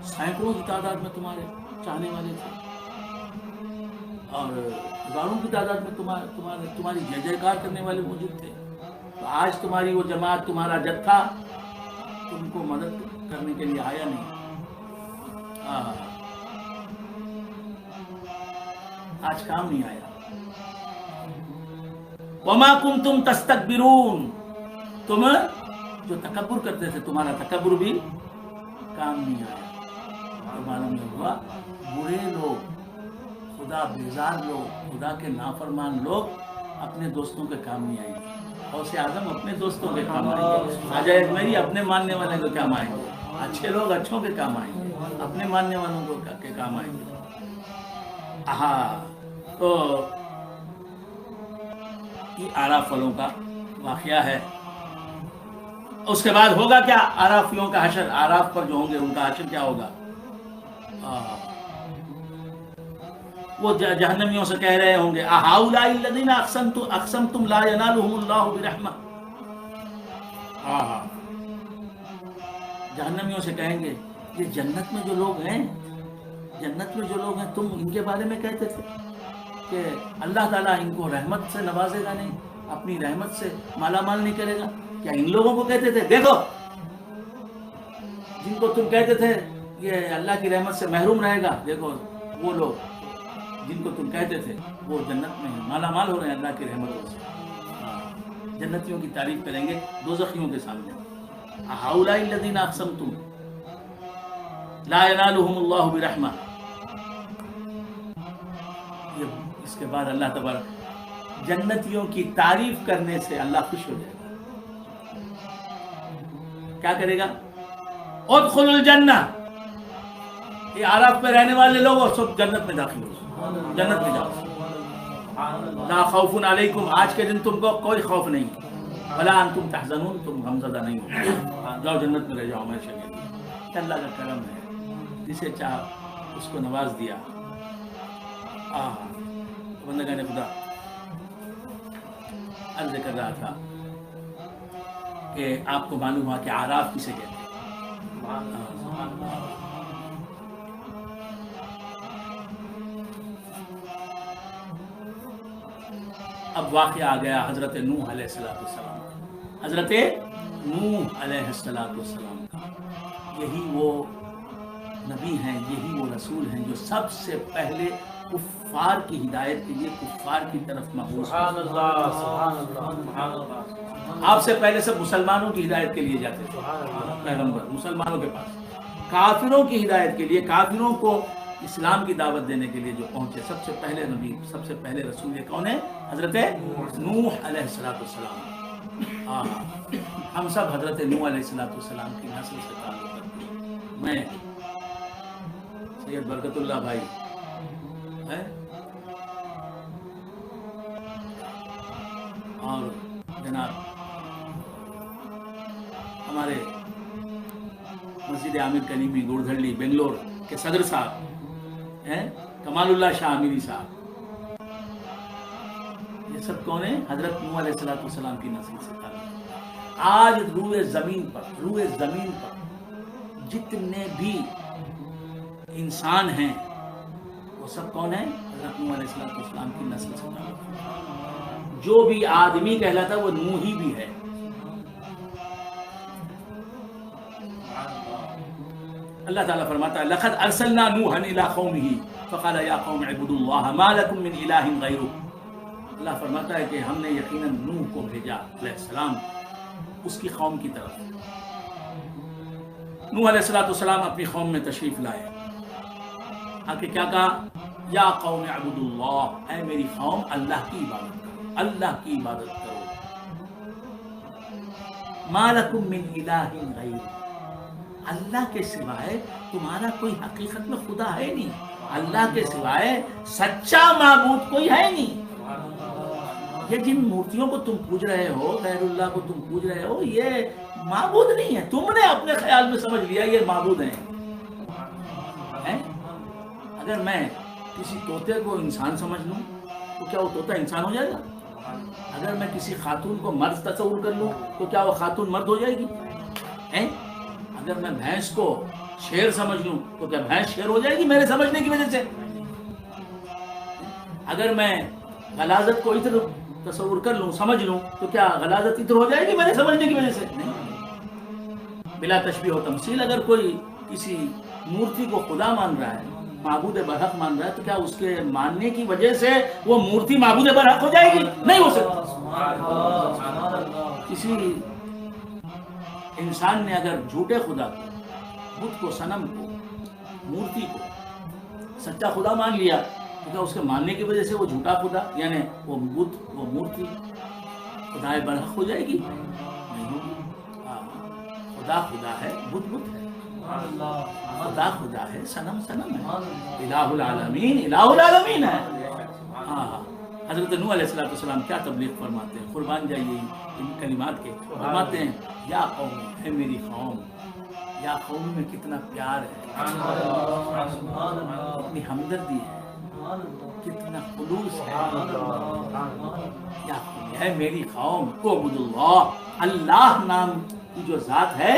سینکڑوں کی تعداد میں تمہارے چاہنے والے تھے، اور ہزاروں کی تعداد میں تمہاری جے جے کار کرنے والے موجود تھے۔ تو آج تمہاری وہ جماعت، تمہارا جتھا تم کو مدد کرنے کے لیے آیا نہیں۔ آج کام نہیں آیا۔ وما کنتم تستکبرون، تم جو تکبر کرتے تھے تمہارا تکبر بھی کام نہیں آیا۔ اور معلوم یہ ہوا برے لوگ، خدا بیزار لوگ، خدا کے نافرمان لوگ اپنے دوستوں کے کام نہیں آئیں گے۔ غوث اعظم اپنے دوستوں کے کام آئیں گے، خواجہ اجمیری اپنے ماننے والے کے کام آئیں گے، اچھے لوگ اچھوں کے کام آئیں گے، اپنے ماننے والوں کے کام آئیں گے۔ تو یہ اعراف والوں کا واقعہ ہے۔ اس کے بعد ہوگا کیا؟ اعرافیوں کا حشر، اعراف پر جو ہوں گے ان کا حشر کیا ہوگا؟ وہ جہنمیوں سے کہہ رہے ہوں گے اہؤلاء الذین اقسمتم لا ینالهم اللہ برحمہ، جہنمیوں سے کہیں گے یہ جنت میں جو لوگ ہیں، جنت میں جو لوگ ہیں تم ان کے بارے میں کہتے تھے کہ اللہ تعالیٰ ان کو رحمت سے نوازے گا نہیں، اپنی رحمت سے مالا مال نہیں کرے گا، کیا ان لوگوں کو کہتے تھے؟ دیکھو جن کو تم کہتے تھے یہ اللہ کی رحمت سے محروم رہے گا، دیکھو وہ لوگ جن کو تم کہتے تھے وہ جنت میں مالا مال ہو رہے ہیں اللہ کی رحمتوں سے۔ جنتیوں کی تعریف کریں گے دوزخیوں کے سامنے، اہؤلاء الذین اقسمتم لا ینالهم اللہ برحمہ۔ اس کے بعد اللہ تبارک جنتیوں کی تعریف کرنے سے اللہ خوش ہو جائے گا۔ کیا کرے گا؟ ادخلوا الجنہ، یہ اعراف پہ رہنے والے لوگ سب جنت میں داخل ہو، جنت میں جاؤ۔ لا خوف علیکم، آج کے دن تم کو کوئی خوف نہیں، ولا انتم تحزنون، تم غمزدہ نہیں ہو، جاؤ جنت میں رہ جاؤ ہمیشہ کے لیے۔ اللہ کا کرم ہے، جسے چاہا اس کو نواز دیا۔ بندگان خدا، عرض کر رہا تھا کہ آپ کو معلوم ہوا کہ اعراف کسے کہتے ہیں۔ اب واقعہ آ گیا حضرت نوح علیہ السلام، حضرت نوح علیہ السلام کا۔ یہی وہ نبی ہیں، یہی وہ رسول ہیں جو سب سے پہلے کفار کی ہدایت کے لیے کفار کی طرف مبعوث ہوئے۔ آپ سے پہلے سب مسلمانوں کی ہدایت کے لیے جاتے تھے پیغمبر، مسلمانوں کے پاس۔ کافروں کی ہدایت کے لیے، کافروں کو اسلام کی دعوت دینے کے لیے جو پہنچے سب سے پہلے نبی، سب سے پہلے رسول یہ کون ہے؟ حضرت نوح علیہ السلام۔ ہم سب حضرت نوح علیہ السلام کی نسل سے تعلق رکھتے ہیں۔ میں سید برکت اللہ بھائی ہے اور جناب ہمارے مسجد عامر کلیمی گوردھڑی بنگلور کے صدر صاحب ہیں کمال اللہ شاہ امیری صاحب، یہ سب کون ہیں؟ حضرت نوح علیہ السلام کی نسل سے تعلق۔ آج روئے زمین پر جتنے بھی انسان ہیں وہ سب کون ہیں؟ حضرت نوح علیہ السلام کی نسل سے تعلق۔ جو بھی آدمی کہلاتا وہ نوحی بھی ہے۔ اللہ تعالیٰ فرماتا ہے لقد ارسلنا نوحا الى قومه فقال یا قوم اعبدوا اللہ ما لکم من الہ غیرہ۔ اللہ فرماتا ہے کہ ہم نے یقیناً نوح کو بھیجا علیہ السلام اس کی قوم کی طرف۔ نوح علیہ السلام اپنی قوم میں تشریف لائے، آ کے کیا کہا؟ یا قوم اعبدوا اللہ، اے میری قوم اللہ کی عبادت کرو، اللہ کی عبادت کرو۔ ما لکم من الہ غیرہ، اللہ کے سوائے تمہارا کوئی حقیقت میں خدا ہے نہیں، اللہ کے سوائے سچا معبود کوئی ہے نہیں۔ یہ جن مورتیوں کو تم پوج رہے ہو، غیر اللہ کو تم پوج رہے ہو، یہ معبود نہیں ہے. تم نے اپنے خیال میں سمجھ لیا یہ معبود ہیں. اگر میں کسی طوطے کو انسان سمجھ لوں تو کیا وہ طوطا انسان ہو جائے گا؟ اگر میں کسی خاتون کو مرد تصور کر لوں تو کیا وہ خاتون مرد ہو جائے گی؟ اگر میں بھینس کو شیر سمجھ لوں تو کیا بھینس شیر ہو جائے گی میرے سمجھنے کی وجہ سے؟ اگر میں غلاظت کو عطر تصور کر لوں، سمجھ لوں، تو کیا غلاظت عطر ہو جائے گی میرے سمجھنے کی وجہ سے؟ نہیں. بلا تشبیہ و تمثیل اگر کوئی کسی مورتی کو خدا مان رہا ہے، معبود برحق مان رہا ہے، تو کیا اس کے ماننے کی وجہ سے وہ مورتی معبود برحق ہو جائے گی؟ نہیں ہو سکتا. کسی انسان نے اگر جھوٹے خدا کو، بت کو، صنم کو، مورتی کو سچا خدا مان لیا تو کیا اس کے ماننے کی وجہ سے وہ جھوٹا خدا، یعنی وہ بت، وہ مورتی خدائے برحق ہو جائے گی؟ نہیں ہوگی. خدا خدا ہے، بت بت ہے. خدا خدا ہے، صنم صنم ہے. الہ العالمین الہ العالمین ہے. حضرت نوح علیہ السلام کیا تبلیغ فرماتے ہیں؟ قربان جائیے ان کلمات کے. فرماتے ہیں یا قوم، ہے میری قوم، یا قوم میں کتنا پیار ہے، کتنی ہمدردی ہے، کتنا خلوص ہے. یا قوم، ہے میری قوم، اعبدوا اللہ. اللہ نام کی جو ذات ہے،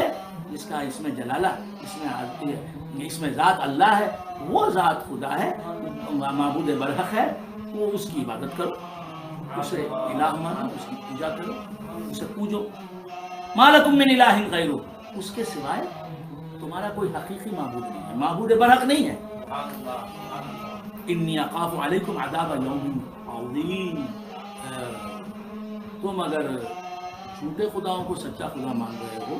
جس کا اس میں جلالہ، اس میں ذات اللہ ہے، وہ ذات خدا ہے، معبود برحق ہے. وہ اس کی عبادت کرو، اسے الہ مانو، اس کی پوجا کرو، اسے پوجو. ما لکم من الہ غیرہ، اس کے سوائے تمہارا کوئی حقیقی معبود نہیں ہے، معبود برحق نہیں ہے. انی اخاف علیکم عذاب یوم عظیم. تم اگر جھوٹے خداؤں کو سچا خدا مان رہے ہو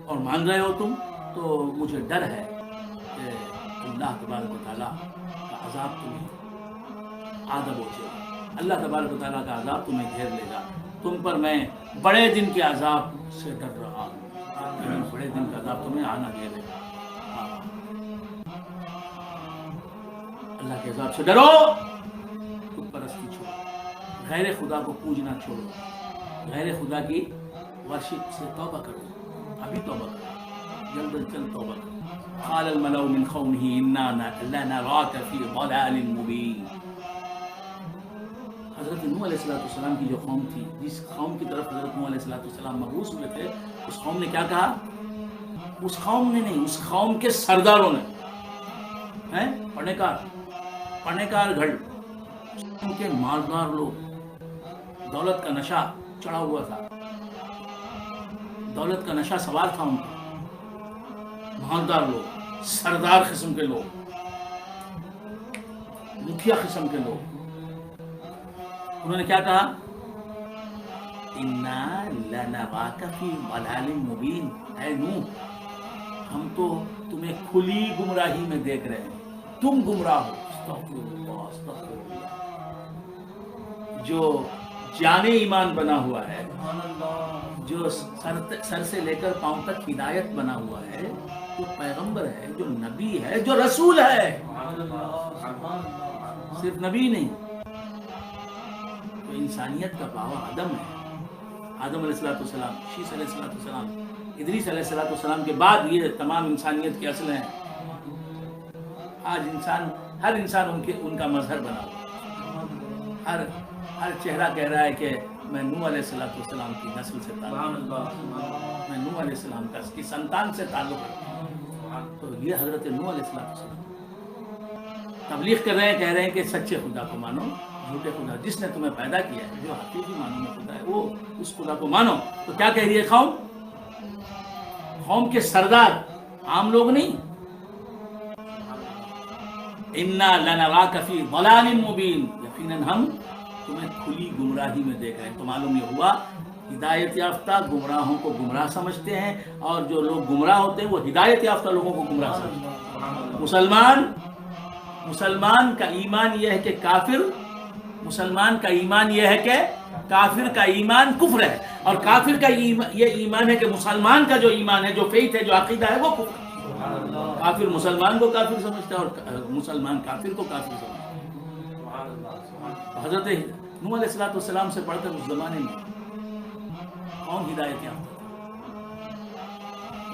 اور مان رہے ہو تم، تو مجھے ڈر ہے کہ اللہ تبارک و تعالیٰ کا عذاب تمہیں عذاب ہو جائے گا. اللہ تبارک و تعالیٰ کا عذاب تمہیں گھیر لے گا. تم پر میں بڑے دن کے عذاب سے ڈر رہا ہوں. بڑے دن کا عذاب تمہیں آنا گھیرے گا. اللہ کے عذاب سے ڈرو. خود پرستی چھوڑو، غیر خدا کو پوجنا چھوڑو، غیر خدا کی ورشپ سے توبہ کرو. ابھی توبہ کرو، جلد از جلد توبہ کرو. قال الملأ من قومه انا لنراك في ضلال مبين. حضرت نوح علیہ السلام کی جو قوم تھی، جس قوم کی طرف حضرت نوح علیہ السلام مبعوث ہوئے تھے، اس قوم نے کیا کہا؟ اس قوم نے نہیں، اس قوم کے سرداروں نے، پڑھنے کار گھڑ، ان کے مالدار لوگ، دولت کا نشہ چڑھا ہوا تھا، دولت کا نشہ سوار تھا ان کا. مالدار لوگ، سردار قسم کے لوگ، مکھیا قسم کے لوگ، انہوں نے کیا کہا؟ انا لنراک فی ضلال مبین. اے نوح، ہم تو تمہیں کھلی گمراہی میں دیکھ رہے ہیں، تم گمراہ ہو. استغفر اللہ، استغفر اللہ. جو جانے ایمان بنا ہوا ہے، جو سر سے لے کر پاؤں تک ہدایت بنا ہوا ہے، جو پیغمبر ہے، جو نبی ہے، جو رسول ہے، صرف نبی نہیں، تو انسانیت کا باوا آدم ہے. آدم علیہ السلام، شیس علیہ السلام، ادریس علیہ السلام کے بعد یہ تمام انسانیت کے اصل ہیں. آج ہر انسان ان کا مظہر بنا ہوا. ہر چہرہ کہہ رہا ہے کہ میں نوح علیہ السلام کی نسل سے تعلق، میں نوح علیہ السلام کی سنتان سے تعلق رکھتا ہوں. تو یہ حضرت نوح علیہ السلام تبلیغ کر رہے ہیں، کہہ رہے ہیں کہ سچے خدا کو مانو، جھوٹے خدا جس نے تمہیں پیدا کیا ہے، جو حقیقی معنوں میں خدا ہے، وہ اس خدا کو مانو. تو کیا کہہ رہی ہے قوم؟ قوم کے سردار عام لوگ نہیں. انا لنراک فی ضلال مبین، یقیناً ہم تمہیں کھلی گمراہی میں دیکھ رہے ہیں. تو معلوم یہ ہوا ہدایت یافتہ گمراہوں کو گمراہ سمجھتے ہیں، اور جو لوگ گمراہ ہوتے ہیں وہ ہدایت یافتہ لوگوں کو گمراہ سمجھتے ہیں. مسلمان کا ایمان یہ ہے کہ کافر کا ایمان کفر ہے، اور کافر کا یہ ایمان ہے کہ مسلمان کا جو ایمان ہے، جو فیت ہے، جو عقیدہ ہے، وہ کفر ہے. کافر مسلمان کو کافر سمجھتا ہے اور مسلمان کافر کو کافر سمجھتا ہے. حضرت نوح علیہ السلام سے پڑھ کر اس زمانے میں کون ہدایت یافتہ تھا؟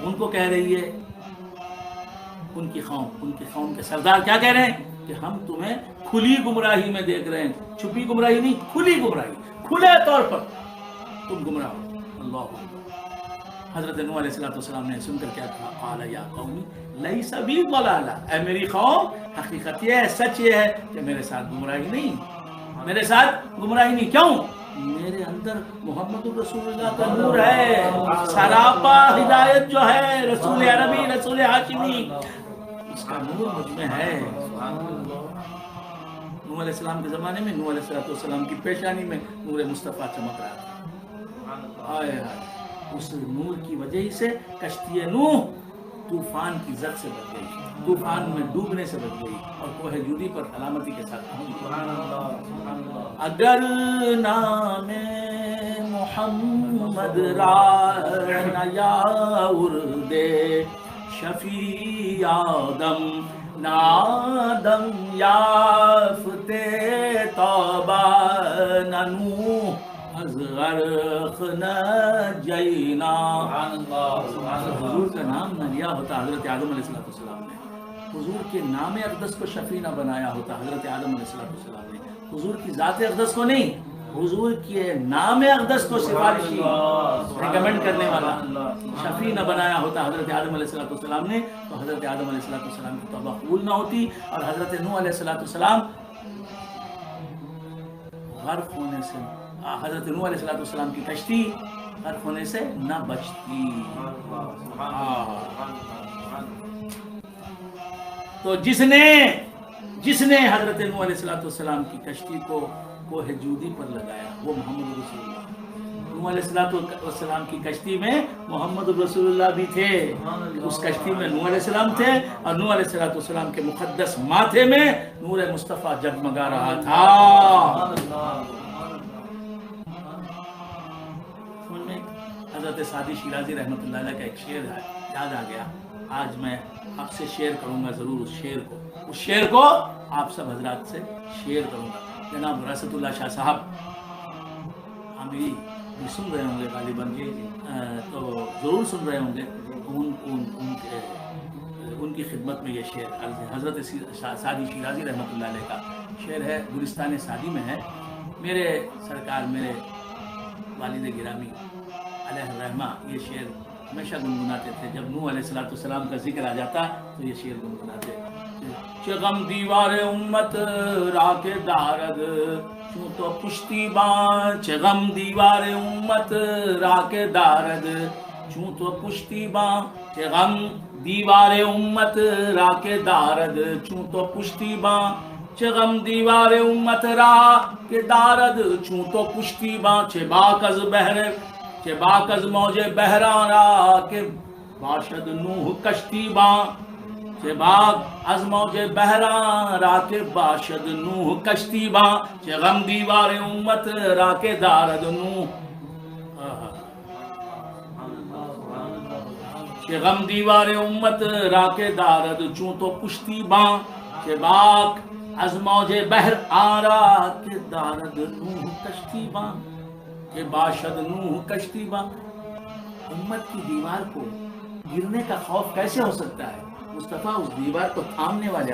ان کو کہہ رہی ہے ان کی قوم کے سردار کیا کہہ رہے ہیں کہ ہم تمہیں کھلی گمراہی میں دیکھ رہے ہیں، چھپی گمراہی نہیں، کھلی گمراہی، کھلے طور پر تم گمراہ ہو۔ اللہ اکبر۔ حضرت نوح علیہ السلام نے سن کر کیا کہا؟ قال یا قومی لیس بی ضلالہ، اے میری قوم، حقیقت یہ ہے، سچ یہ ہے کہ میرے ساتھ گمراہی نہیں، میرے ساتھ گمراہی نہیں۔ کیوں؟ میرے اندر محمد رسول اللہ کا نور ہے، سراپا ہدایت جو ہے، رسول عربی، رسول ہاشمی، اس کا نور مجھ میں ہے۔ نوح علیہ السلام کے زمانے میں نوح علیہ السلام کی پیشانی میں نور مصطفیٰ چمک رہا تھا۔ آئے آئے، اس نور کی وجہ سے کشتی نوح طوفان کی زد سے بچ گئی، طوفان میں ڈوبنے سے بچ گئی اور کوہ جودی پر سلامتی کے ساتھ پہنچ گئی۔ اگر نام محمد را نیاور دے شفیع آدم نادم یافتے توبہ ننوح از غرق نجینا۔ حضور کا نام نہ لیا ہوتا حضرت آدم علیہ السلام نے، حضور کے نام اقدس کو شفیع نہ بنایا ہوتا حضرت آدم علیہ السلام نے، حضور کی ذات اقدس کو نہیں، حضور کے نام اقدس کو سفارشی ریکمنڈ کرنے والا شفیع نہ بنایا ہوتا حضرت آدم علیہ السلام نے، تو حضرت آدم علیہ السلام کی توبہ قبول نہ ہوتی اور حضرت نوح علیہ السلام غرق ہونے سے، حضرت نوح علیہ السلام کی کشتی غرق ہونے سے نہ بچتی۔ تو جس نے حضرت نوح علیہ السلام کی کشتی کو کوہ جودی پر لگایا وہ محمد رسول اللہ۔ نوح علیہ السلام کی کشتی میں محمد رسول اللہ بھی تھے، اس کشتی میں نوح علیہ السلام تھے اور نوح علیہ السلام کے مقدس ماتھے میں نور مصطفیٰ جگمگا رہا تھا۔ حضرت سعدی شیرازی رحمۃ اللہ علیہ کا ایک شعر یاد آ گیا، آج میں آپ سے شیئر کروں گا ضرور اس شعر کو آپ سب حضرات سے شیئر کروں گا۔ جناب وراثت اللہ شاہ صاحب عامری بھی سن رہے ہوں گے غالباً، تو ضرور سن رہے ہوں گے، ان کی خدمت میں یہ شعر حضرت سعدی شیرازی رحمۃ اللہ علیہ کا شعر ہے، گلستان سعدی میں ہے۔ میرے سرکار، میرے والد گرامی علیہ الرحمہ یہ شعر ہمیشہ گنگناتے تھے، جب نوح علیہ السلام کا ذکر آ جاتا تو یہ شعر گنگناتے، چه غم دیوار امت را که دارد چون تو پشتیبان، چه غم دیوار امت را که دارد چون تو پشتیبان، چه غم دیوار امت را که دارد چون تو پشتیبان، چه غم دیوار امت را که دارد چون تو پشتیبان، چه باک از بحر، چه باک از موج بحران را که باشد نوح کشتیبان، چه باک از موج بحران را که باشد نوح کشتیبان، چه غم دیوار امت را که دارد نوح، چه غم دیوار امت را که دارد چون تو پشتیبان، چه باک از موج بحر آرا که دارد نوح کشتیبان، کہ باشد نوح کشتیبان۔ امت کی دیوار کو گرنے کا خوف کیسے ہو سکتا ہے؟ مصطفیٰ اس دیوار کو تھامنے والے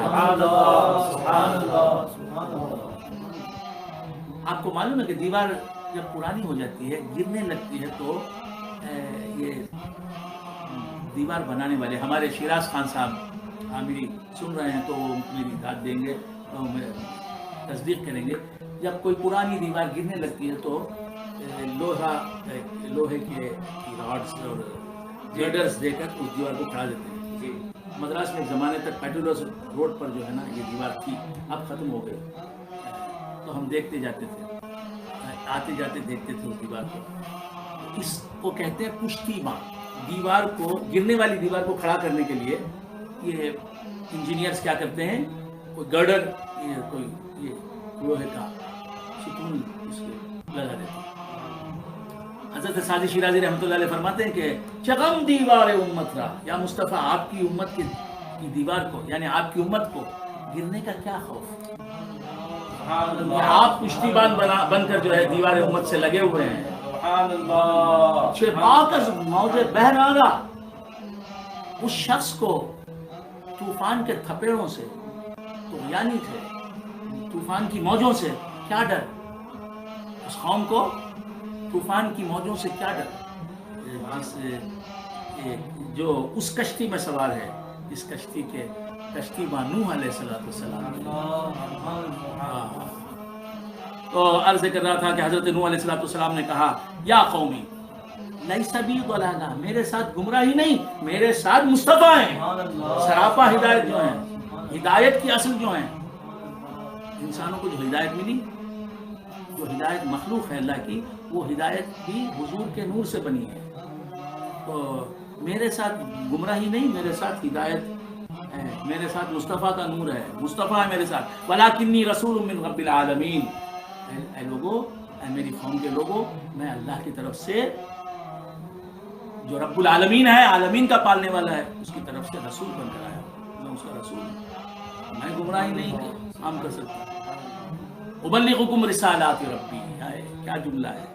آپ کو معلوم ہے کہ دیوار جب پرانی ہو جاتی ہے، گرنے لگتی ہے، تو یہ دیوار بنانے والے ہمارے شیراز خان صاحب عامری سن رہے ہیں تو وہ میری داد دیں گے، تصدیق کریں گے، جب کوئی پرانی دیوار گرنے لگتی ہے تو لوہے کے راڈز اور گریڈرز دے کر اس دیوار کو کھڑا دیتے ہیں۔ مدراس میں ایک زمانے تک پیٹرولس روڈ پر جو ہے نا یہ دیوار تھی، اب ختم ہو گئی، تو ہم دیکھتے جاتے تھے، آتے جاتے دیکھتے تھے اس دیوار کو۔ اس کو کہتے ہیں پشتی باں۔ دیوار کو، گرنے والی دیوار کو کھڑا کرنے کے لیے یہ انجینئرز کیا کرتے ہیں، کوئی گرڈر، کوئی یہ لوہے کا ستون اس کے لگا دیتے ہیں۔ حضرت سعدی شیرازی رحمۃ اللہ علیہ فرماتے ہیں کہ چغم دیوار امت را، یا مصطفیٰ آپ کی امت کی دیوار کو، یعنی آپ کی امت کو گرنے کا کیا خوف؟ آپ پشتیبان بن کر جو ہے دیوار امت سے لگے ہوئے ہیں. پاک از موج بہرارا، اس شخص کو طوفان کے تھپیڑوں سے طغیانی تھے، طوفان کی موجوں سے کیا ڈر؟ اس قوم کو طوفان کی موجوں سے کیا ڈر؟ جو اس کشتی میں سوار ہے، اس کشتی کے کشتی با نوح علیہ السلام. تو عرض کر رہا تھا کہ حضرت نوح علیہ السلام نے کہا یا قومی لیس بی ضلالہ، میرے ساتھ گمراہی نہیں، میرے ساتھ مصطفیٰ ہیں، سراپا ہدایت جو ہیں، ہدایت کی اصل جو ہیں. انسانوں کو جو ہدایت ملی، جو ہدایت مخلوق ہے اللہ کی، وہ ہدایت بھی حضور کے نور سے بنی ہے. تو میرے ساتھ گمراہی نہیں، میرے ساتھ ہدایت ہے، میرے ساتھ مصطفیٰ کا نور ہے، مصطفیٰ ہے میرے ساتھ. وَلَٰكِنِّي رَسُولٌ مِّن رَبِّ الْعَالَمِينَ، اے لوگوں، اے میری قوم کے لوگوں، میں اللہ کی طرف سے جو رب العالمین ہے، عالمین کا پالنے والا ہے، اس کی طرف سے رسول بن کر آیا. میں اس کا رسول ہوں، میں گمراہی نہیں عام کر سکتا. ابلغکم رسالات ربی، کیا جملہ ہے،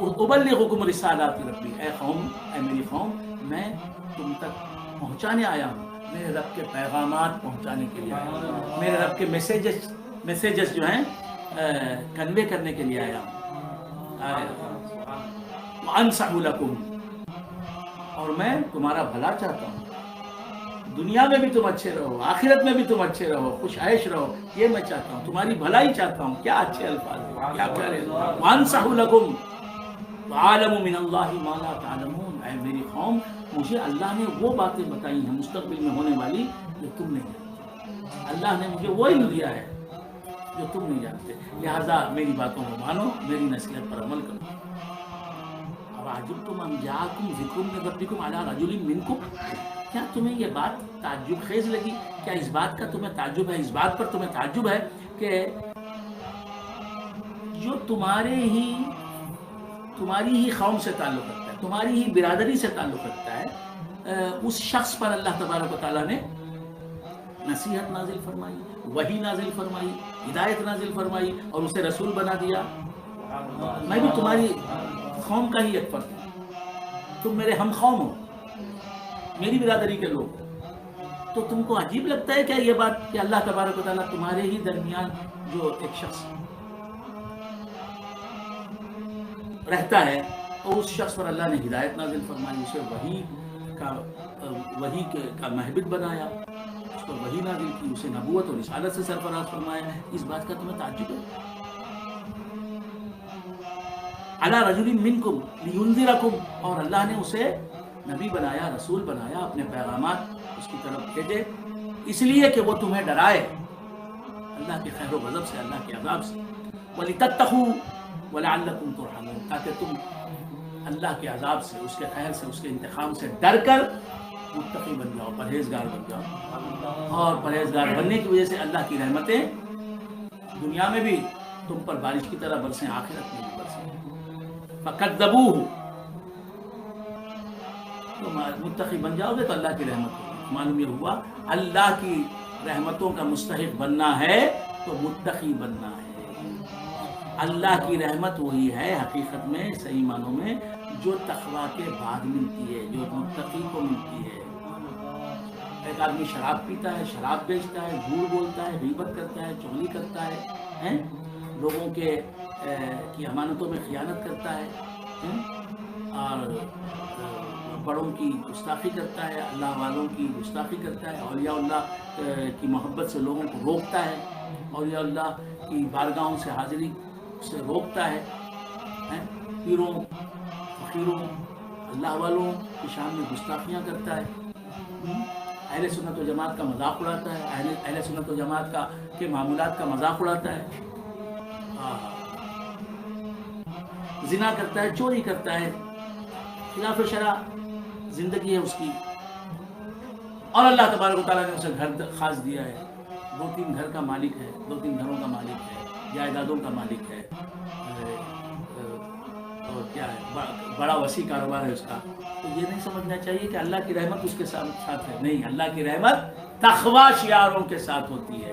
ابلغکم رسالات ربی، اے قوم، اے میری قوم، میں تم تک پہنچانے آیا ہوں، میرے رب کے پیغامات پہنچانے کے لیے آیا ہوں، میرے رب کے میسیجز جو ہیں کنوے کرنے کے لیے آیا ہوں. وانصح لکم، اور میں تمہارا بھلا چاہتا ہوں، دنیا میں بھی تم اچھے رہو، آخرت میں بھی تم اچھے رہو، خوش عیش رہو، یہ میں چاہتا ہوں، تمہاری بھلائی چاہتا ہوں. کیا اچھے الفاظ ہیں، کیا پیارے. وانصح لکم وعالم من اللہ ما لا تعلمون، اے میری قوم، مجھے اللہ نے وہ باتیں بتائی ہیں مستقبل میں ہونے والی جو تم نہیں جانتے. اللہ نے مجھے وہ علم دیا ہے جو تم نہیں جانتے، لہذا میری باتوں کو مانو، میری نصیحت پر عمل کرو. وَعَجِبْتُمْ أَنْ جَاءَكُمْ ذِكْرٌ مِّن رَبِّكُمْ عَلَىٰ رَجُلٍ مِّنْكُمْ، کیا تمہیں یہ بات تعجب خیز لگی؟ کیا اس بات کا تمہیں تعجب ہے، اس بات پر تمہیں تعجب ہے کہ جو تمہاری ہی قوم سے تعلق رکھتا ہے، تمہاری ہی برادری سے تعلق رکھتا ہے، اس شخص پر اللہ تبارک و تعالیٰ نے نصیحت نازل فرمائی، وحی نازل فرمائی، ہدایت نازل فرمائی اور اسے رسول بنا دیا. میں بھی تمہاری قوم کا ہی ایک فرد ہوں، تم میرے ہم قوم ہو، میری برادری کے لوگ ہو. تو تم کو عجیب لگتا ہے کیا یہ بات کہ اللہ تبارک و تعالیٰ تمہارے ہی درمیان جو ایک شخص رہتا ہے، اور اس شخص پر اللہ نے ہدایت نازل فرمائی، اسے وحی کا محبت بنایا، اس پر وحی نازل کی، اسے نبوت اور رسالت سے سرفراز فرمایا. اس بات کا تمہیں تعجب ہے؟ علی رجل منکم لینذرکم، اور اللہ نے اسے نبی بنایا، رسول بنایا، اپنے پیغامات اس کی طرف بھیجے، اس لیے کہ وہ تمہیں ڈرائے اللہ کے خیر و غضب سے، اللہ کے عذاب سے. وَلِتَتَّقُوا وَلَعَلَّكُمْ تُرْحَمُونَ، تاکہ تم اللہ کے عذاب سے، اس کے خیر سے، اس کے انتقام سے ڈر کر متقی بن جاؤ، پرہیزگار بن جاؤ. اور پرہیزگار بننے کی وجہ سے اللہ کی رحمتیں دنیا میں بھی تم پر بارش کی طرح برسیں، آخرت میں بھی برسیں. فَكَذَّبُوهُ، تم متقی بن جاؤ گے تو اللہ کی رحمت ہوگی. معلوم یہ ہوا اللہ کی رحمتوں کا مستحق بننا ہے تو متقی بننا ہے. اللہ کی رحمت وہی ہے حقیقت میں، صحیح معنوں میں، جو تقویٰ کے بعد ملتی ہے، جو متقی کو ملتی ہے. ایک آدمی شراب پیتا ہے، شراب بیچتا ہے، جھوٹ بولتا ہے، غیبت کرتا ہے، چغلی کرتا ہے، لوگوں کی امانتوں میں خیانت کرتا ہے، اور بڑوں کی گستاخی کرتا ہے، اللہ والوں کی گستاخی کرتا ہے، اولیاء اللہ کی محبت سے لوگوں کو روکتا ہے، اولیاء اللہ کی بارگاہوں سے حاضری سے روکتا ہے، پیروں، فقیروں، اللہ والوں کی شان میں گستاخیاں کرتا ہے، اہل سنت و جماعت کا مذاق اڑاتا ہے، اہل سنت و جماعت کے معمولات کا مذاق اڑاتا ہے، زنا کرتا ہے، چوری کرتا ہے، خلاف شرع زندگی ہے اس کی، اور اللہ تبارک و تعالیٰ نے اسے گھر خاص دیا ہے، 2-3 گھر کا مالک ہے، 2-3 گھروں کا مالک ہے، جائیدادوں کا مالک ہے، اور کیا ہے، بڑا وسیع کاروبار ہے اس کا. تو یہ نہیں سمجھنا چاہیے کہ اللہ کی رحمت اس کے ساتھ ہے، نہیں، اللہ کی رحمت تقویٰ شیاروں کے ساتھ ہوتی ہے،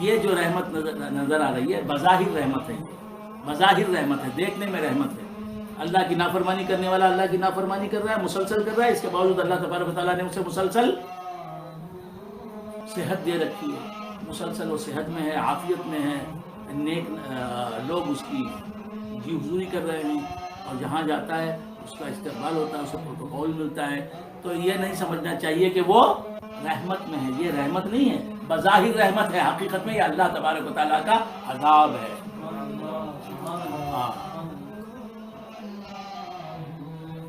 یہ جو رحمت نظر آ رہی ہے بظاہر رحمت ہے، بظاہر رحمت ہے، دیکھنے میں رحمت ہے۔ اللہ کی نافرمانی کرنے والا اللہ کی نافرمانی کر رہا ہے، مسلسل کر رہا ہے، اس کے باوجود اللہ تبارک و تعالیٰ نے اسے مسلسل صحت دے رکھی ہے، مسلسل وہ صحت میں ہے، عافیت میں ہے، نیک لوگ اس کی جی حضوری کر رہے ہیں، اور جہاں جاتا ہے اس کا استقبال ہوتا ہے، اسے پروٹوکول ملتا ہے۔ تو یہ نہیں سمجھنا چاہیے کہ وہ رحمت میں ہے، یہ رحمت نہیں ہے، بظاہر رحمت ہے، حقیقت میں یہ اللہ تبارک و تعالیٰ کا عذاب ہے۔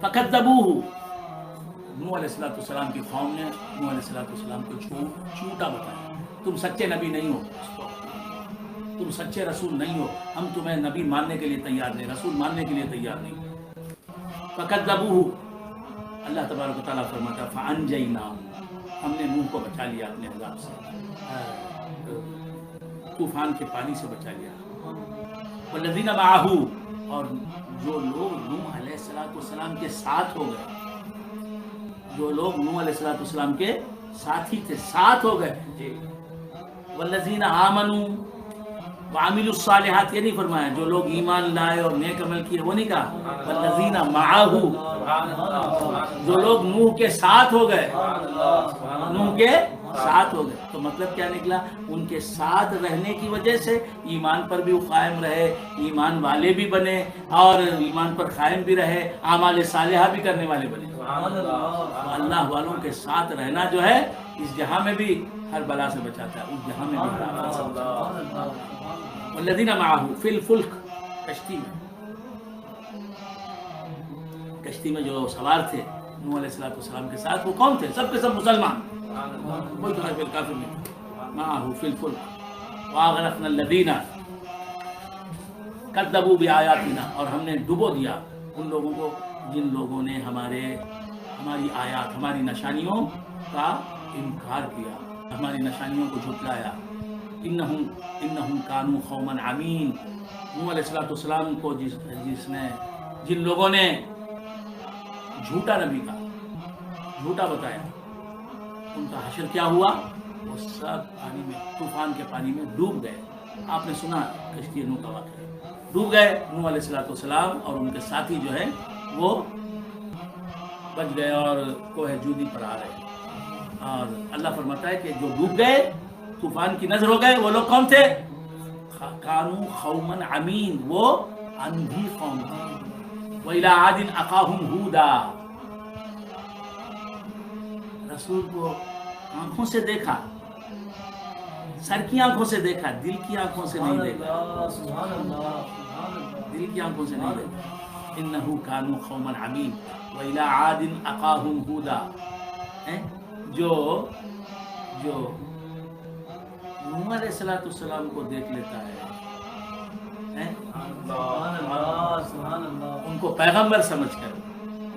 فَكَذَّبُوهُ، نوح علیہ السلام کی قوم نے نوح علیہ السلام کو جھوٹا بتایا، تم سچے نبی نہیں ہو، تم سچے رسول نہیں ہو، ہم تمہیں نبی ماننے کے لیے تیار نہیں، رسول ماننے کے لیے تیار نہیں۔ فَكَذَّبُوهُ، اللہ تبارک و تعالیٰ فرماتا ہے فَأَنْجَيْنَاهُ، ہم نے نوح کو بچا لیا اپنے عذاب سے، طوفان کے پانی سے بچا لیا۔ وَالَّذِينَ مَعَهُ، اور جو لوگ نوح علیہ السلام کے ساتھ ہو گئے، جو لوگ نوح علیہ السلام کے ساتھی تھے، ساتھ ہو گئے۔ وَالَّذِينَ آمَنُوا وَعَمِلُوا الصَّالِحَاتِ، یہ نہیں فرمایا جو لوگ ایمان لائے اور نیک عمل کیے، وہ نہیں کہا۔ وَالَّذِينَ مَعَهُ، جو لوگ نوح کے ساتھ ہو گئے، نوح کے ساتھ ہو گئے، تو مطلب کیا نکلا؟ ان کے ساتھ رہنے کی وجہ سے ایمان پر بھی وہ قائم رہے، ایمان والے بھی بنے، اور ایمان پر قائم بھی رہے، اعمال صالحہ بھی کرنے والے بنے۔ اللہ والوں کے ساتھ رہنا جو ہے اس جہاں میں بھی ہر بلا سے بچاتا ہے، اس جہاں میں بھی ہر آفت سے بچاتا ہے۔ والذین معہ فی الفلک، کشتی میں، کشتی میں جو سوار تھے نوح علیہ السلام کے ساتھ، وہ کون تھے؟ سب کے سب مسلمان، کوئی تو کافر کافر نہیں۔ معہ فی الفلک واغرقنا الذین کذبوا بآیاتنا، اور ہم نے ڈبو دیا ان لوگوں کو جن لوگوں نے ہماری آیات، ہماری نشانیوں کا انکار کیا، ہماری نشانیوں کو جھٹلایا۔ انہم کانوا قوما عمین، نوح علیہ السلام کو جن لوگوں نے جھوٹا نبی کا، جھوٹا بتایا، ان کا حشر کیا ہوا؟ وہ سب پانی میں، طوفان کے پانی میں ڈوب گئے۔ آپ نے سنا کشتی نوح کا واقعہ، ڈوب گئے نوح علیہ السلام اور ان کے ساتھی جو ہے وہ بچ گئے اور کوہ جودی پر آ رہے۔ اور اللہ فرماتا ہے کہ جو ڈوب گئے، طوفان کی نظر ہو گئے، وہ لوگ کون تھے؟ کانوا قوما عمین، وہ اندھی قوم تھی۔ وَإِلَىٰ عَادٍ أَخَاهُمْ هُودًا، رسول کو آنکھوں سے دیکھا، سر کی آنکھوں سے دیکھا، دل کی آنکھوں سے نہیں دیکھا، دل کی آنکھوں سے نہیں دیکھا۔ إِنَّهُ كَانُوا قَوْمًا عَمِينَ وَإِلَىٰ عَادٍ أَخَاهُمْ هُودًا، جو نوح علیہ السلام کو دیکھ لیتا ہے، ان کو پیغمبر سمجھ کر،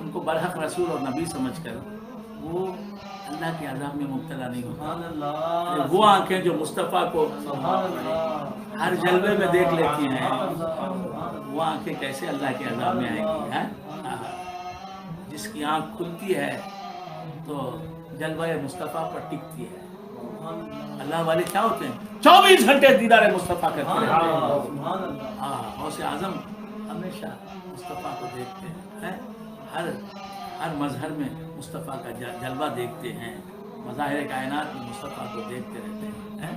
ان کو برحق رسول اور نبی سمجھ کر، وہ اللہ کے عذاب میں مبتلا نہیں ہوتا۔ وہ آنکھیں جو مصطفیٰ کو ہر جلوے میں دیکھ لیتی ہیں، وہ آنکھیں کیسے اللہ کے عذاب میں آئیں گی؟ جس کی آنکھ کھلتی ہے تو جلوہ مصطفیٰ پر ٹکتی ہے۔ اللہ والے کیا ہوتے ہیں؟ 24 گھنٹے دیدار مصطفیٰ کرتے رہتے ہیں۔ غوث اعظم ہمیشہ مصطفیٰ کو دیکھتے ہیں، ہر مظہر میں مصطفیٰ کا جلوہ دیکھتے ہیں، مظاہر کائنات میں مصطفیٰ کو دیکھتے رہتے ہیں۔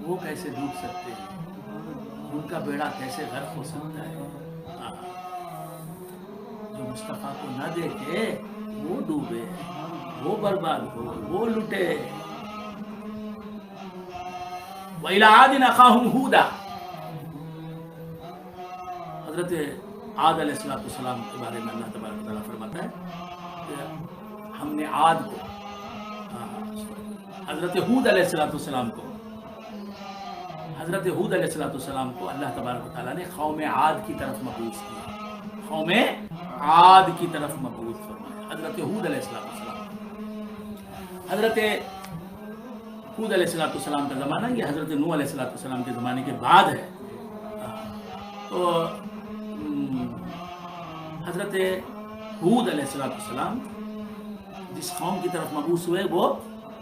وہ کیسے ڈوب سکتے ہیں؟ ان کا بیڑا کیسے غرق ہو سکتا ہے؟ جو مصطفیٰ کو نہ دیکھے وہ ڈوبے، وہ برباد ہو، وہ لٹے۔ وَإِلَىٰ عَادٍ أَخَاهُمْ هُودًا، حضرت عاد علیہ السلام کے بارے میں اللہ تبارک و تعالیٰ فرماتا ہے کہ ہم نے عاد کو، حضرت ہود علیہ السلام کو، حضرت ہود علیہ السلام کو اللہ تبارک و تعالیٰ نے قوم عاد کی طرف مبعوث کیا، قوم عاد کی طرف مبعوث فرمایا۔ حضرت ہود علیہ السلام، حضرت ہود علیہ السلام کا زمانہ یہ حضرت نوح علیہ السلام کے زمانے کے بعد ہے۔ تو حضرت ہود علیہ السلام جس قوم کی طرف مبعوث ہوئے وہ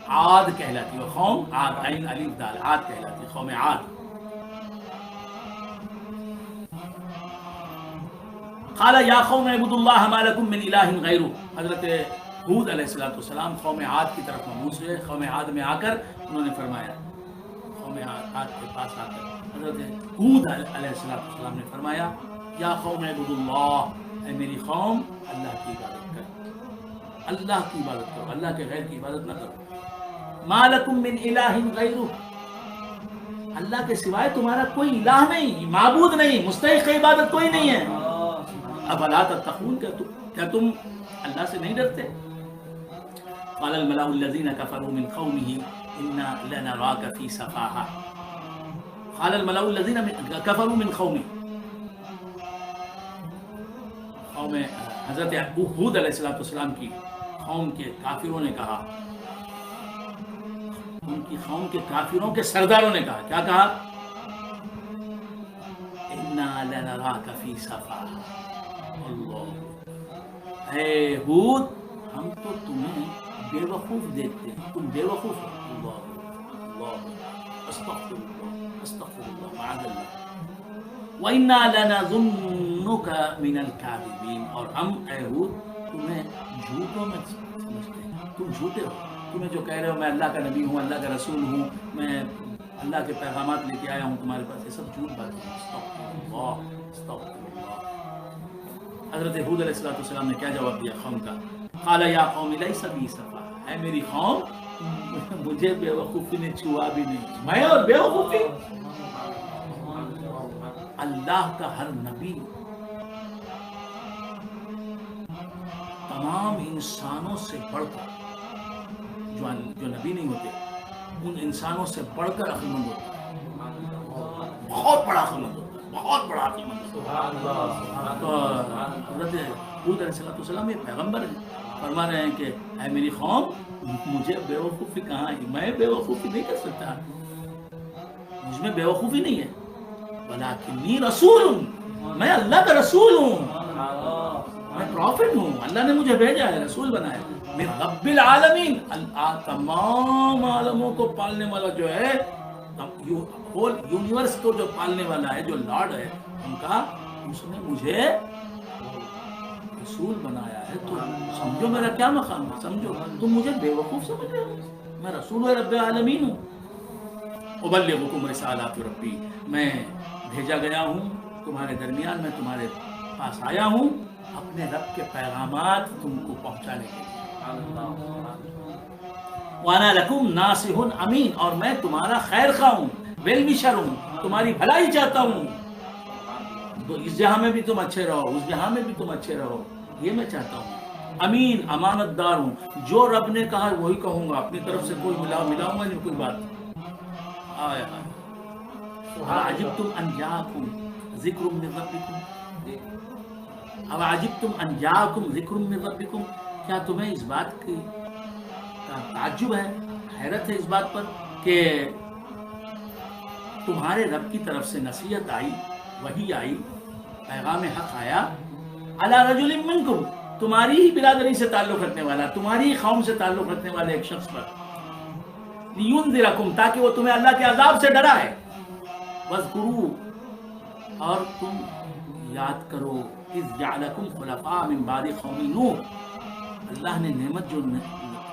عاد کہلاتی ہے، قوم عاد، عین الف دال، عاد کہلاتی ہے، قوم عاد۔ قال یا قوم اعبدوا اللہ ما لکم من الہ غیرہ، حضرت ہود علیہ السلام قوم عاد کی طرف مبعوث ہوئے۔ قوم عاد میں آ کر انہوں نے فرمایا، قوم عاد کے پاس آ کر حضرت ہود علیہ السلام نے فرمایا یا قوم اعبدوا اللہ، اے میری قوم اللہ کی عبادت کرو، اللہ کی عبادت کرو، اللہ کے غیر کی عبادت نہ کرو۔ ما لکم من الہ غیرہ، اللہ کے سوائے تمہارا کوئی الہ نہیں، معبود نہیں، مستحق عبادت کوئی نہیں ہے۔ افلا تتقون، کیا تم اللہ سے نہیں ڈرتے؟ قال الملأ الذين كفروا من قومه إنا لنراك في سفاهة، قال الملأ الذين كفروا من قومه، قوم حضرت ہود علیہ السلام کی قوم کے کافروں نے کہا، ان کی قوم کے کافروں کے سرداروں نے کہا، کیا کہا؟ انا لنراک فی سفاہہ، اللہ، اے ہود ہم تو تمہیں بے وقوف دیکھتے ہیں، تم بے وقوف ہو۔ اللہ اللہ، استغفر اللہ استغفر اللہ، معاذ اللہ۔ وَإِنَّا لَنَظُنُّكَ مِنَ الْكَاذِبِينَ، اور ہم اے ہود تمہیں جھوٹوں میں سمجھتے ہیں، تم جھوٹے ہو، تمہیں جو کہہ رہے ہو میں اللہ کا نبی ہوں، اللہ کا رسول ہوں، میں اللہ کے پیغامات لے کے آیا ہوں تمہارے پاس، یہ سب جھوٹ بات ہے۔ استغفر اللہ استغفر اللہ۔ حضرت ہود علیہ السلام نے کیا جواب دیا قوم کا؟ قال یا قوم لیس بی سفاہۃ، اے میری قوم مجھے بے وقوفی نے چھوا بھی نہیں، میں اور بے وقوفی؟ اللہ کا ہر نبی تمام انسانوں سے بڑھ کر، جو نبی نہیں ہوتے ان انسانوں سے بڑھ کر عقل مند ہوتا ہے، بہت بڑا عقل مند ہوتا ہے، بہت بڑا عقل مند ہوتا ہے۔ تو حضرت ہود علیہ السلام یہ پیغمبر ہیں، فرما رہے ہیں کہ اے میری قوم مجھے بے وقوفی کہاں ہے، میں بے وقوفی نہیں کر سکتا، مجھ میں بے وقوفی نہیں ہے۔ ولیکنی رسول ہوں، میں اللہ کا رسول ہوں، میں پروفٹ ہوں، اللہ نے مجھے بھیجا ہے، رسول بنایا ہے، میں رب العالمین، تمام عالموں کو پالنے والا جو ہے، ہول یونیورس کو جو پالنے والا ہے، جو لارڈ ہے ان کا، اس نے مجھے رسول بنایا ہے۔ تو سمجھو میرا کیا مقام ہے، سمجھو تم مجھے بے وقوف سمجھ رہے ہو، میں رسول رب العالمین ہوں۔ ابلغکم رسالات ربی، میں بھیجا گیا ہوں تمہارے درمیان، میں تمہارے پاس آیا ہوں اپنے رب کے پیغامات تم کو پہنچانے کے لیے۔ وانا لکم ناصح امین، اور میں تمہارا خیر خواہ ہوں، ویل وشر ہوں، تمہاری بھلائی چاہتا ہوں، اس جہاں میں بھی تم اچھے رہو، اس جہاں میں بھی تم اچھے رہو، یہ میں چاہتا ہوں۔ امین، امانت دار ہوں، جو رب نے کہا وہی کہوں گا، اپنی طرف سے کوئی ملاؤں گا نہیں کوئی بات۔ اَوَعَجِبْتُمْ أَنْ جَاءَكُمْ ذِكْرٌ مِّن رَبِّكُمْ، اَوَعَجِبْتُمْ أَنْ جَاءَكُمْ ذِكْرٌ مِّن رَبِّكُمْ، کیا تمہیں اس بات کی تعجب ہے، حیرت ہے اس بات پر کہ تمہارے رب کی طرف سے نصیحت آئی، وحی آئی، پیغام حق آیا، عَلَى رَجُلٍ مِّنْكُمْ، تمہاری ہی برادری سے تعلق رکھنے والا، تمہاری ہی قوم سے تعلق رکھنے والے ایک شخص پر، لِيُنذِرَكُمْ، تاکہ وہ تمہیں اللہ کے عذاب سے ڈرائے، وَاذْكُرُوا، اور تم یاد کرو، اِذْ جَعَلَكُمْ خُلَفَاءَ مِنْ بَعْدِ قَوْمِ نوح، اللہ نے نعمت جو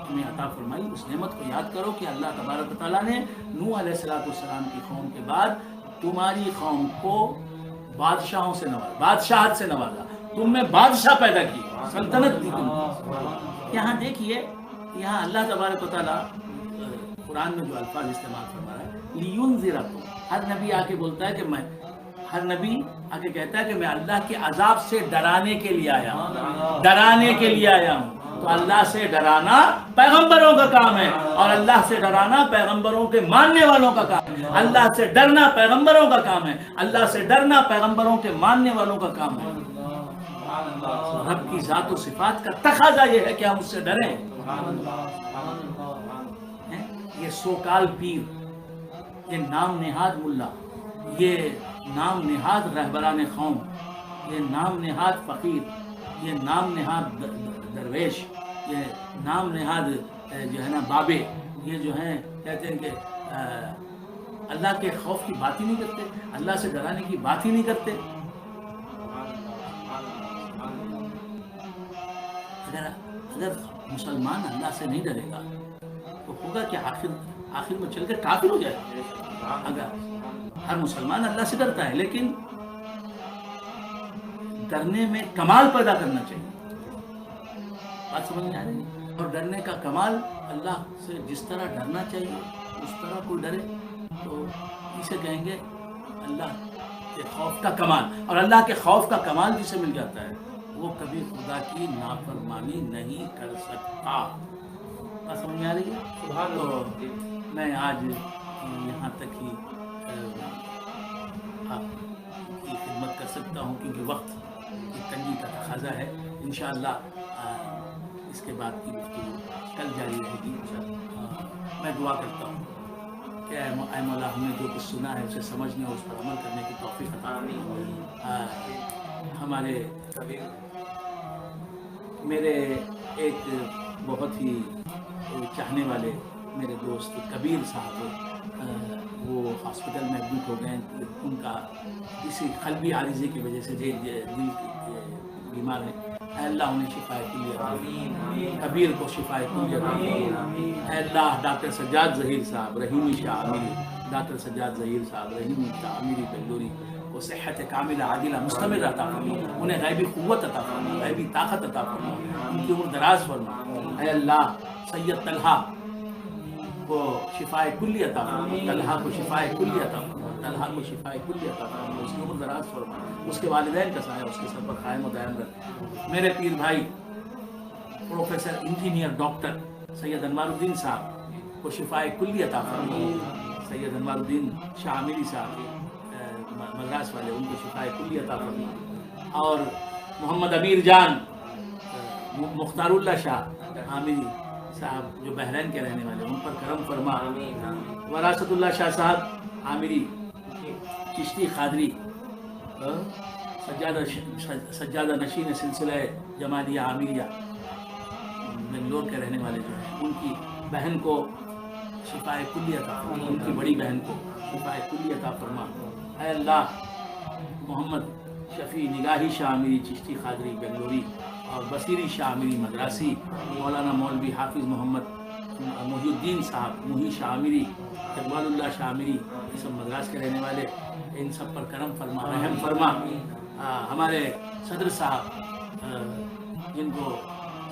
تمہیں عطا فرمائی، اس نعمت کو یاد کرو کہ اللہ تبارک و تعالیٰ نے نوح علیہ السلام کی قوم کے بعد تمہاری قوم کو بادشاہوں سے نوازا، بادشاہت سے نوازا، تم میں بادشاہ پیدا کی، سلطنت دی تم۔ یہاں دیکھیے، یہاں اللہ تبارک و تعالیٰ قرآن میں جو الفاظ استعمال فرما رہا ہے، لِيُنذِرَكُمْ، ہر نبی آ کے بولتا ہے کہ ہر نبی آ کے کہتا ہے کہ میں اللہ کے عذاب سے ڈرانے کے لیے آیا ہوں، ڈرانے کے لیے آیا ہوں۔ تو اللہ سے ڈرانا پیغمبروں کا کام ہے، اور اللہ سے ڈرانا پیغمبروں کے ماننے والوں کا کام ہے، اللہ سے ڈرنا پیغمبروں کا کام ہے، اللہ سے ڈرنا پیغمبروں کے ماننے والوں کا کام ہے۔ رب کی ذات و صفات کا تقاضا یہ ہے کہ ہم اس سے ڈریں۔ یہ سوکال پیر، یہ نام نہاد ملا، یہ نام نہاد رہبران قوم، یہ نام نہاد فقیر، یہ نام نہاد درویش، یہ نام نہاد جو ہے نا بابے، یہ جو ہیں کہتے ہیں کہ اللہ کے خوف کی بات ہی نہیں کرتے، اللہ سے ڈرانے کی بات ہی نہیں کرتے۔ اگر مسلمان اللہ سے نہیں ڈرے گا تو ہوگا کہ آخر میں چل کر کافر ہو جائے گا۔ اگر ہر مسلمان اللہ سے ڈرتا ہے، لیکن ڈرنے میں کمال پیدا کرنا چاہیے۔ بات سمجھ میں آ رہی ہے؟ اور ڈرنے کا کمال اللہ سے جس طرح ڈرنا چاہیے اس طرح کوئی ڈرے تو اسے کہیں گے اللہ کے خوف کا کمال۔ اور اللہ کے خوف کا کمال جسے مل جاتا ہے وہ کبھی خدا کی نافرمانی نہیں کر سکتا۔ بات سمجھ میں آ رہی ہے؟ تو میں آج یہاں تک ہی آپ کی خدمت کر سکتا ہوں کیونکہ وقت کی تنگی کا تقاضا ہے۔ انشاءاللہ اس کے بعد کی گفتگو کل جاری رہے گی۔ میں دعا کرتا ہوں کہ اے مولا ہم نے جو کچھ سنا ہے اسے سمجھنے اور اس پر عمل کرنے کی توفیق عطا فرما۔ ہمارے میرے ایک بہت ہی چاہنے والے میرے دوست کبیر صاحب وہ ہاسپٹل میں ایڈمٹ ہو گئے، ان کا کسی قلبی عارضے کی وجہ سے دل کے بیمار ہیں۔ اے اللہ انہیں شفا کلی عطا فرما، کبیر کو شفا کلی عطا فرما۔ اے اللہ ڈاکٹر سجاد ظہیر صاحب رحیمی شاہ عامری، ڈاکٹر سجاد ظہیر صاحب رحیمی شاہ عامری بنگلوری کو صحت کاملہ عاجلہ مستمر عطا فرما، انہیں غیبی قوت عطا فرما، غیبی طاقت عطا فرما، ان کی عمر دراز فرما۔ اے اللہ سید طلحہ کو شفائے کلی عطا فرما، طلحہ کو شفائے کلی عطا فرما، طلحہ کو شفائے کلی عطا فرما، اس کی عمر دراز فرما، اس کے والدین کا سایہ اس کے سر پر قائم و دائم رکھ۔ میرے پیر بھائی پروفیسر انجینئر ڈاکٹر سید انوار الدین صاحب کو شفائے کلی عطا فرما، سید انوار الدین شاہ عامری صاحب مدراس والے، ان کو شفائے کلی عطا فرما۔ اور محمد امیر جان مختار اللہ شاہ عامری صاحب جو بحرین کے رہنے والے، ان پر کرم فرما۔ وراثت اللہ شاہ صاحب عامری چشتی قادری سجادہ نشین سلسلہ جمالیہ عامریہ بنگلور کے رہنے والے جو ہیں، ان کی بہن کو شفائے کلی عطا فرما، ان کی بڑی بہن کو شفائے کلی عطا فرما۔ اے اللہ محمد شفیع نگاہی شاہ عامری چشتی قادری بنگلوری اور بصیری شاہ عامری مدراسی، مولانا مولوی حافظ محمد محی الدین صاحب محی شاہ عامری، اقبال اللہ شاہ عامری، یہ سب مدراس کے رہنے والے، ان سب پر کرم فرما، رحم فرما۔ ہمارے صدر صاحب جن کو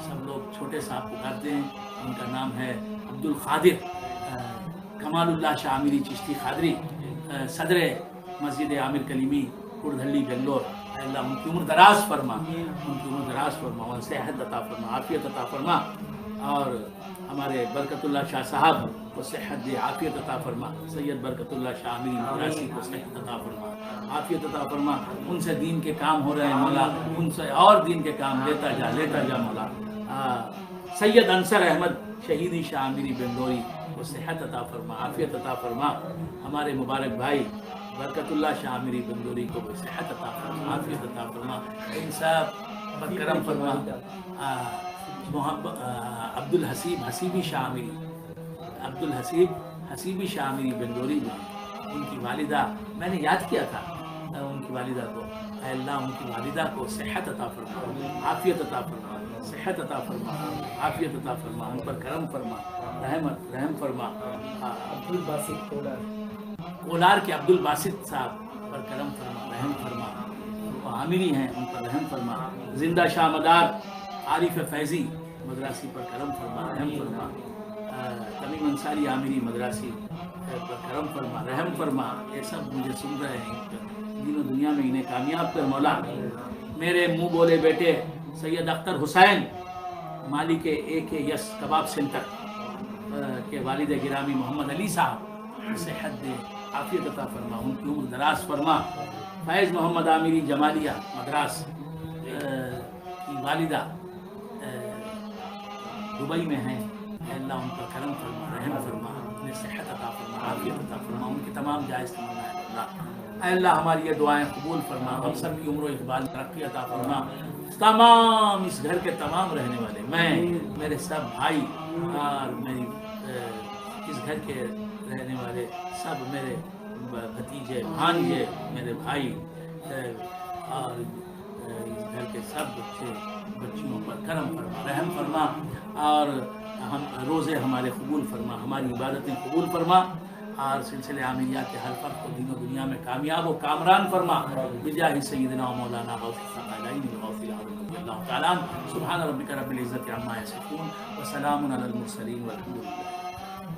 سب لوگ چھوٹے صاحب پکارتے ہیں، ان کا نام ہے عبد القادر کمال اللہ شاہ عامری چشتی قادری، صدر مسجد عامر کلیمی کڑدھلی بنگلور۔ اے اللہ ان کی عمر دراز فرما، ان کی عمر دراز فرما، اور صحت عطا فرما، عافیت عطا فرما۔ اور ہمارے برکت اللہ شاہ صاحب کو صحت دے، عافیت عطا فرما۔ سید برکت اللہ شاہ عامری مدراسی کو صحت عطا فرما، عافیت عطا فرما۔ ان سے دین کے کام ہو رہے ہیں مولا، ان سے اور دین کے کام لیتا جا مولا۔ سید انصر احمد شہیدی شاہ عامری بنگلوری کو صحت عطا فرما، عافیت عطا فرما۔ ہمارے مبارک بھائی برکت اللہ شاہ عامری بنگلوری کو صحت عطا فرما، عافیت عطا فرما، ان سب پر کرم فرما۔ عبد الحسیب حسیبی شاہ عامری، عبد الحسیب حسیبی شاہ عامری بنگلوری میں ان کی والدہ، میں نے یاد کیا تھا ان کی والدہ کو۔ اے اللہ ان کی والدہ کو صحت عطا فرما، عافیت عطا فرما، صحت عطا فرما، عافیت عطا فرما، ان پر کرم فرما، رحم فرما۔ عبد الباسط کولار کے عبد الباسط صاحب پر کرم فرما، رحم فرما، وہ عامری ہیں ان پر رحم فرما۔ زندہ شاہ مدار عارف فیضی مدراسی پر کرم فرما، رحم فرما۔ تمیم انصاری عامری مدراسی پر کرم فرما، رحم فرما۔ یہ سب مجھے سن رہے ہیں، دین و دنیا میں انہیں کامیاب کر مولا۔ میرے منہ بولے بیٹے سید اختر حسین مالی کے AKS کباب سینٹر کے والد گرامی محمد علی صاحب صحت دے، عافیت عطا فرما، ان کی عمر دراز فرما۔ فیض محمد عامری جمالیہ مدراس کی والدہ دبئی میں ہیں، اے اللہ ان پر کرم فرما، رحم فرما، انہیں صحت عطا فرما، عافیت عطا فرما، ان کی تمام جائز تمنا ہے اللہ۔ اے اللہ ہماری یہ دعائیں قبول فرما، ہم سب کی عمر و اقبال ترقی عطا فرما۔ تمام اس گھر کے تمام رہنے والے، میں، میرے سب بھائی اور میری گھر کے رہنے والے سب میرے بھتیجے بھانجے میرے بھائی اور اس گھر کے سب بچے بچیوں پر کرم فرما رحم فرما اور ہم روزے ہمارے قبول فرما ہماری عبادتیں قبول فرما اور سلسلے عاملیہ کے ہر فرد کو دین و دنیا میں کامیاب و کامران فرما بجاہ سیدنا و مولانا غوث الثقلین غوث العظم رضی اللہ تعالیٰ عنہ سبحان ربک رب العزت عما یصفون وسلام علی المرسلین والحمد للہ